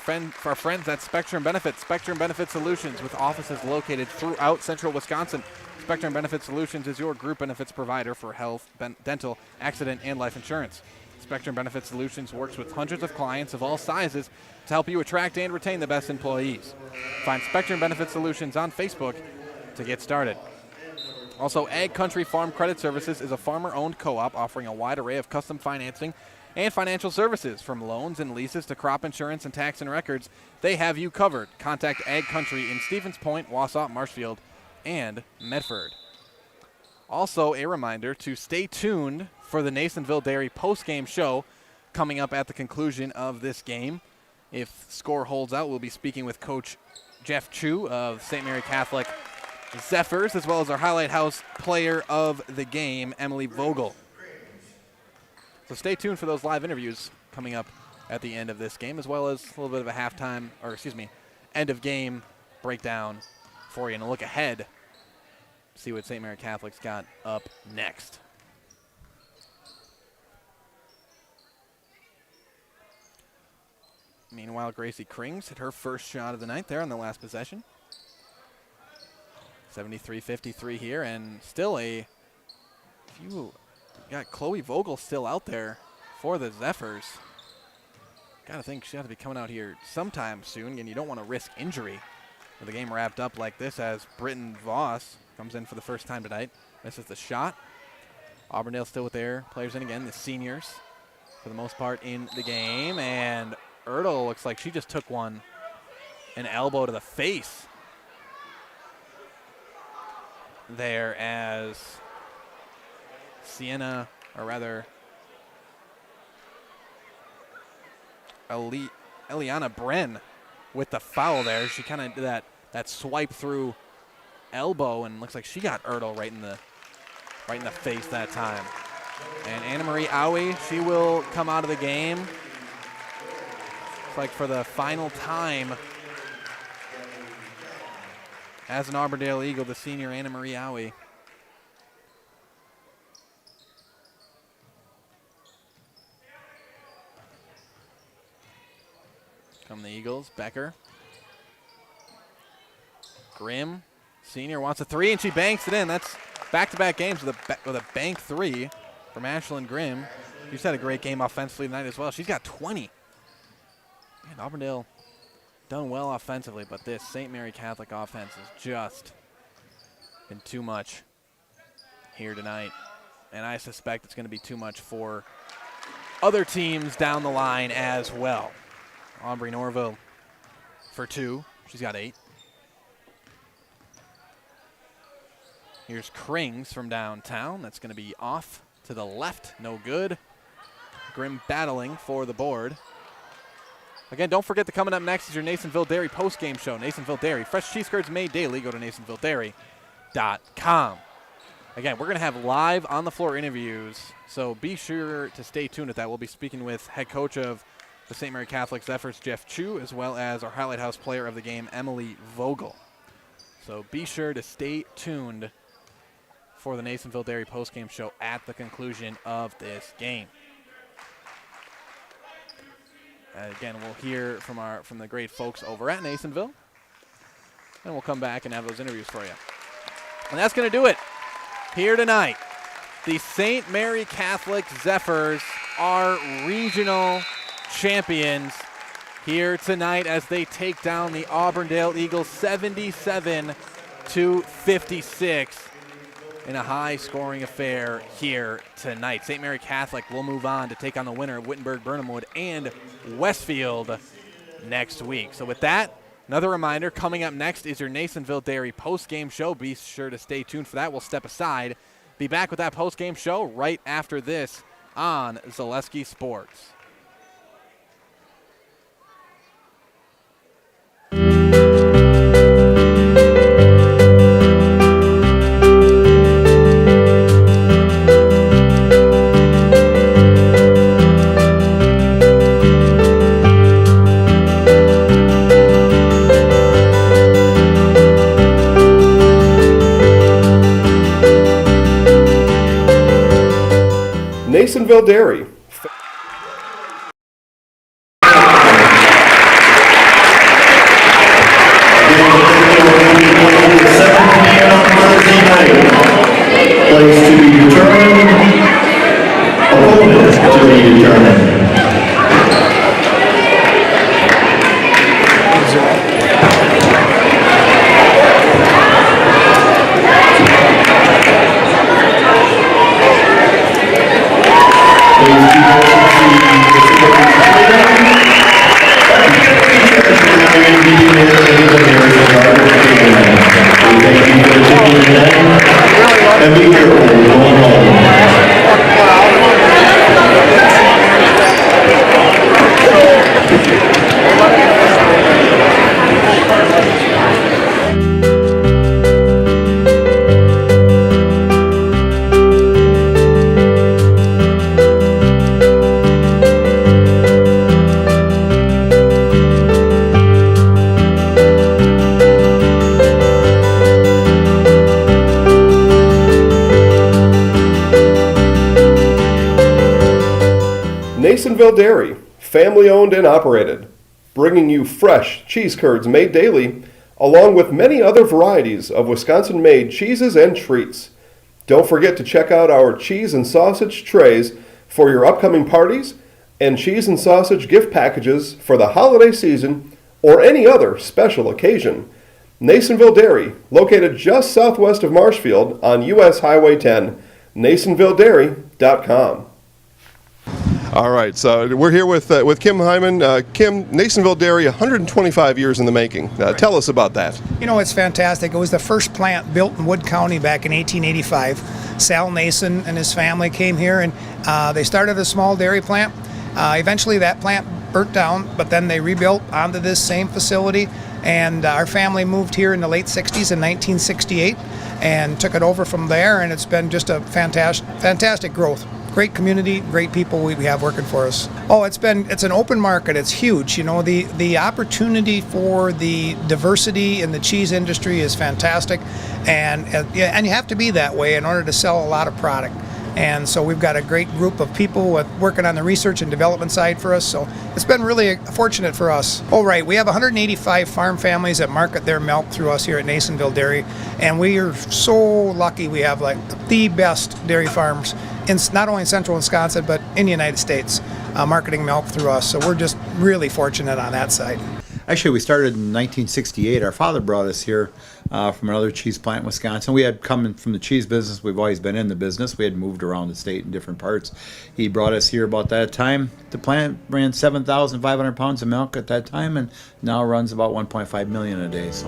friends at Spectrum Benefits. Spectrum Benefit Solutions with offices located throughout central Wisconsin. Spectrum Benefit Solutions is your group benefits provider for health, dental, accident, and life insurance. Spectrum Benefit Solutions works with hundreds of clients of all sizes to help you attract and retain the best employees. Find Spectrum Benefit Solutions on Facebook to get started. Also, Ag Country Farm Credit Services is a farmer-owned co-op offering a wide array of custom financing and financial services, from loans and leases to crop insurance and tax and records. They have you covered. Contact Ag Country in Stevens Point, Wausau, Marshfield, and Medford. Also, a reminder to stay tuned for the Nasonville Dairy post-game show coming up at the conclusion of this game. If score holds out, we'll be speaking with Coach Jeff Chu of St. Mary Catholic Zephyrs, as well as our Highlight House player of the game, Emily Vogel. So stay tuned for those live interviews coming up at the end of this game, as well as a little bit of a end of game breakdown for you, and a look ahead, see what St. Mary Catholic's got up next. Meanwhile, Gracie Krings hit her first shot of the night there on the last possession. 73-53 here, and still you got Chloe Vogel still out there for the Zephyrs. Gotta think she'll have to be coming out here sometime soon, and you don't want to risk injury with the game wrapped up like this, as Britton Voss comes in for the first time tonight. Misses the shot. Auburndale still with their players in again, the seniors for the most part in the game, and Ertl looks like she just took an elbow to the face there, as Eliana Bren with the foul there. She kind of did that swipe through elbow, and looks like she got Ertl right in the face that time. And Anna Marie Aoi, she will come out of the game. Looks like for the final time as an Auburndale Eagle, the senior Anna Marie Aoi. Come the Eagles, Becker. Grimm, senior, wants a three, and she banks it in. That's back-to-back games with a bank three from Ashlyn Grimm. She's had a great game offensively tonight as well. She's got 20. And Auburndale done well offensively, but this St. Mary Catholic offense has just been too much here tonight. And I suspect it's going to be too much for other teams down the line as well. Aubrey Norville for 2. She's got 8. Here's Krings from downtown. That's going to be off to the left. No good. Grimm battling for the board. Again, don't forget that coming up next is your Nasonville Dairy post-game show. Nasonville Dairy, fresh cheese curds made daily. Go to NasonvilleDairy.com. Again, we're going to have live on-the-floor interviews, so be sure to stay tuned with that. We'll be speaking with head coach of the St. Mary Catholic Zephyrs, Jeff Chu, as well as our Highlight House player of the game, Emily Vogel. So be sure to stay tuned for the Nasonville Dairy postgame show at the conclusion of this game. Again, we'll hear from the great folks over at Nasonville, and we'll come back and have those interviews for you. And that's going to do it here tonight. The St. Mary Catholic Zephyrs are regional champions here tonight as they take down the Auburndale Eagles 77-56 in a high-scoring affair here tonight. St. Mary Catholic will move on to take on the winner of Wittenberg-Birnhamwood and Westfield next week. So with that, another reminder, coming up next is your Nasonville Dairy post-game show. Be sure to stay tuned for that. We'll step aside. Be back with that post-game show right after this on Zaleski Sports. Nasonville Dairy. Place to be determined. Opponent to be determined. And be careful going home. Nasonville Dairy, family owned and operated, bringing you fresh cheese curds made daily, along with many other varieties of Wisconsin-made cheeses and treats. Don't forget to check out our cheese and sausage trays for your upcoming parties and cheese and sausage gift packages for the holiday season or any other special occasion. Nasonville Dairy, located just southwest of Marshfield on US Highway 10, NasonvilleDairy.com. All right, so we're here with Kim Hyman. Kim, Nasonville Dairy, 125 years in the making. Tell us about that. You know, it's fantastic. It was the first plant built in Wood County back in 1885. Sal Nason and his family came here, and they started a small dairy plant. Eventually that plant burnt down, but then they rebuilt onto this same facility, and our family moved here in the late 60s in 1968 and took it over from there, and it's been just a fantastic growth. Great community, great people we have working for us. Oh, it's an open market. It's huge. You know, the opportunity for the diversity in the cheese industry is fantastic, and you have to be that way in order to sell a lot of product. And so we've got a great group of people working on the research and development side for us. So it's been really fortunate for us. Oh, right. We have 185 farm families that market their milk through us here at Nasonville Dairy. And we are so lucky we have like the best dairy farms in not only in central Wisconsin, but in the United States, marketing milk through us. So we're just really fortunate on that side. Actually, we started in 1968. Our father brought us here from another cheese plant in Wisconsin. We had come from the cheese business. We've always been in the business. We had moved around the state in different parts. He brought us here about that time. The plant ran 7,500 pounds of milk at that time, and now runs about 1.5 million a day. So.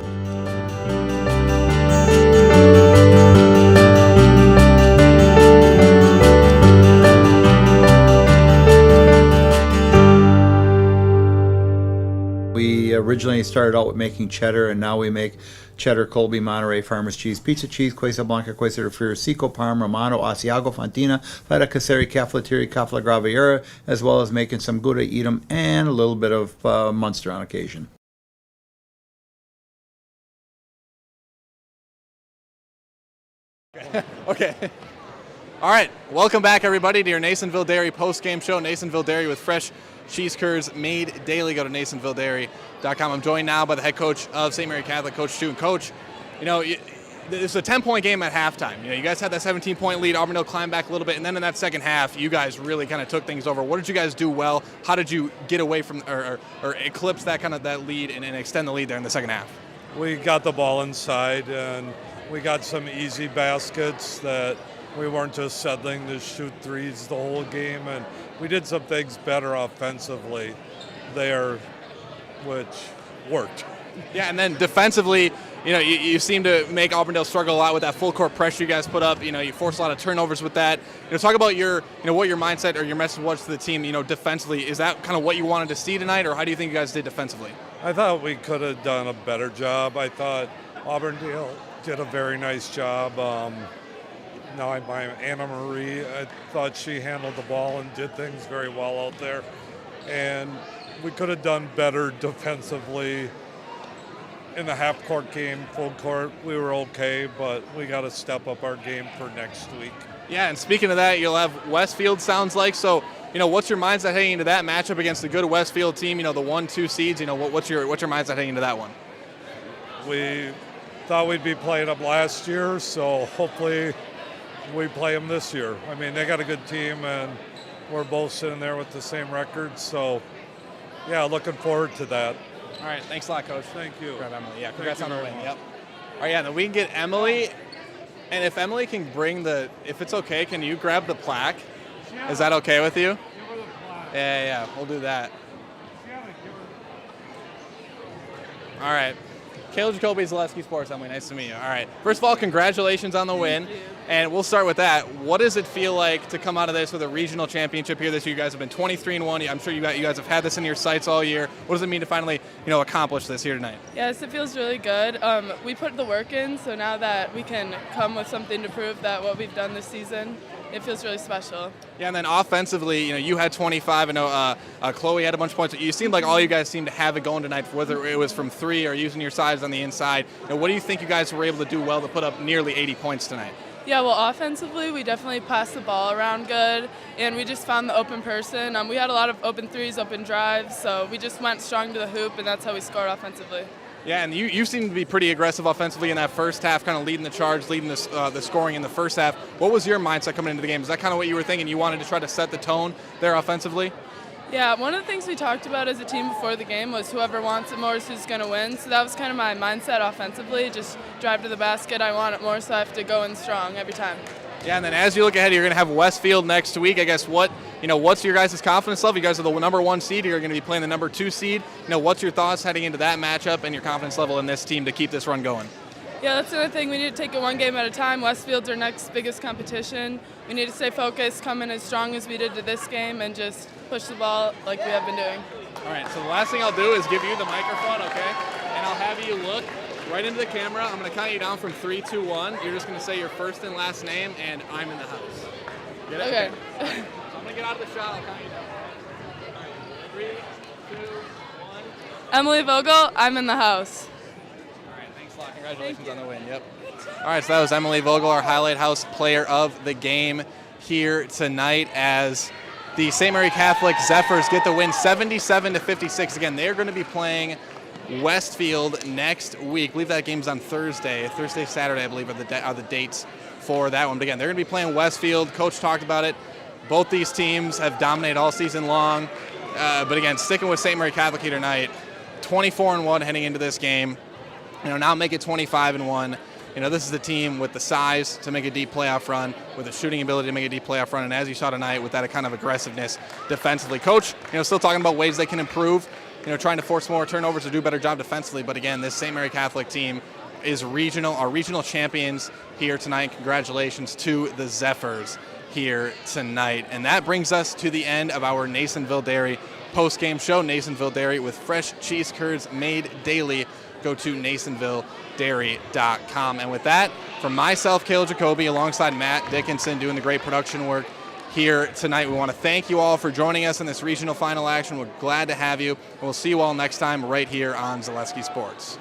originally started out with making cheddar, and now we make cheddar, Colby, Monterey, Farmers cheese, pizza cheese, Quesa Blanca, Quesa de Friar, Seco, Parma, Romano, Asiago, Fontina, Feta Caseri, Cafetieri, Cafla Graviera, as well as making some Gouda Edam and a little bit of Munster on occasion. Okay. All right. Welcome back, everybody, to your Nasonville Dairy post-game show. Nasonville Dairy with fresh cheese curds made daily. Go to NasonvilleDairy.com. I'm joined now by the head coach of St. Mary Catholic, Coach Stu. And Coach, it's a 10-point game at halftime. You guys had that 17-point lead. Auburndale climbed back a little bit, and then in that second half, you guys really kind of took things over. What did you guys do well? How did you get away from or eclipse that lead and extend the lead there in the second half? We got the ball inside, and we got some easy baskets that we weren't just settling to shoot threes the whole game, and we did some things better offensively there, which worked. Yeah, and then defensively, you seem to make Auburndale struggle a lot with that full court pressure you guys put up. You force a lot of turnovers with that. Talk about what your mindset or your message was to the team. Defensively, is that kind of what you wanted to see tonight, or how do you think you guys did defensively? I thought we could have done a better job. I thought Auburndale did a very nice job. Now my Anna Marie, I thought she handled the ball and did things very well out there. And we could have done better defensively in the half-court game. Full court, we were okay, but we got to step up our game for next week. Yeah, and speaking of that, you'll have Westfield, sounds like. So, what's your mindset heading into that matchup against the good Westfield team, the 1-2 seeds? What's your mindset heading into that one? We thought we'd be playing them last year, so hopefully we play them this year. I mean, they got a good team, and we're both sitting there with the same record. So, yeah, looking forward to that. All right, thanks a lot, Coach. Thank you. Grab Emily. Yeah, congrats on the win. Yep. All right, yeah, then we can get Emily, and if Emily can bring if it's okay, can you grab the plaque? Is that okay with you? Yeah, we'll do that. All right. Caleb Jacoby, Zaleski Sports. Emily, nice to meet you. All right. First of all, congratulations on the win. And we'll start with that. What does it feel like to come out of this with a regional championship here this year? You guys have been 23-1. I'm sure you guys have had this in your sights all year. What does it mean to finally, accomplish this here tonight? Yes, it feels really good. We put the work in, so now that we can come with something to prove that what we've done this season, it feels really special. Yeah, and then offensively, you had 25. I know Chloe had a bunch of points. You seemed like all you guys seemed to have it going tonight, whether it was from three or using your size on the inside. What do you think you guys were able to do well to put up nearly 80 points tonight? Yeah, well, offensively, we definitely passed the ball around good, and we just found the open person. We had a lot of open threes, open drives, so we just went strong to the hoop, and that's how we scored offensively. Yeah, and you seem to be pretty aggressive offensively in that first half, kind of leading the charge, leading the scoring in the first half. What was your mindset coming into the game? Is that kind of what you were thinking? You wanted to try to set the tone there offensively? Yeah, one of the things we talked about as a team before the game was whoever wants it more is who's going to win. So that was kind of my mindset offensively, just drive to the basket. I want it more, so I have to go in strong every time. Yeah, and then as you look ahead, you're going to have Westfield next week. I guess what's your guys' confidence level? You guys are the number 1 seed. You're going to be playing the number 2 seed. What's your thoughts heading into that matchup and your confidence level in this team to keep this run going? Yeah, that's another thing. We need to take it one game at a time. Westfield's our next biggest competition. We need to stay focused, come in as strong as we did to this game, and just push the ball like we have been doing. All right, so the last thing I'll do is give you the microphone, okay? And I'll have you look right into the camera. I'm going to count you down from 3, 2, 1. You're just going to say your first and last name, and I'm in the house. Get it? Okay. Right. So I'm going to get out of the shot. I'll count you down. All right. 3, 2, 1. Emily Vogel, I'm in the house. All right, thanks a lot. Congratulations on the win. Yep. All right, so that was Emily Vogel, our Highlight House player of the game here tonight as the St. Mary Catholic Zephyrs get the win 77-56. Again, they're going to be playing Westfield next week. I believe that game's on Thursday, Saturday, I believe, are the dates for that one. But again, they're going to be playing Westfield. Coach talked about it. Both these teams have dominated all season long. But again, sticking with St. Mary Catholic here tonight, 24-1 heading into this game. Now make it 25-1. This is the team with the size to make a deep playoff run, with the shooting ability to make a deep playoff run, and as you saw tonight, with that kind of aggressiveness defensively. Coach, still talking about ways they can improve, trying to force more turnovers or do a better job defensively. But again, this St. Mary Catholic team is our regional champions here tonight. Congratulations to the Zephyrs. here tonight. And that brings us to the end of our Nasonville Dairy post-game show. Nasonville Dairy with fresh cheese curds made daily. Go to NasonvilleDairy.com. And with that, from myself, Caleb Jacoby, alongside Matt Dickinson doing the great production work here tonight, we want to thank you all for joining us in this regional final action. We're glad to have you. And we'll see you all next time right here on Zaleski Sports.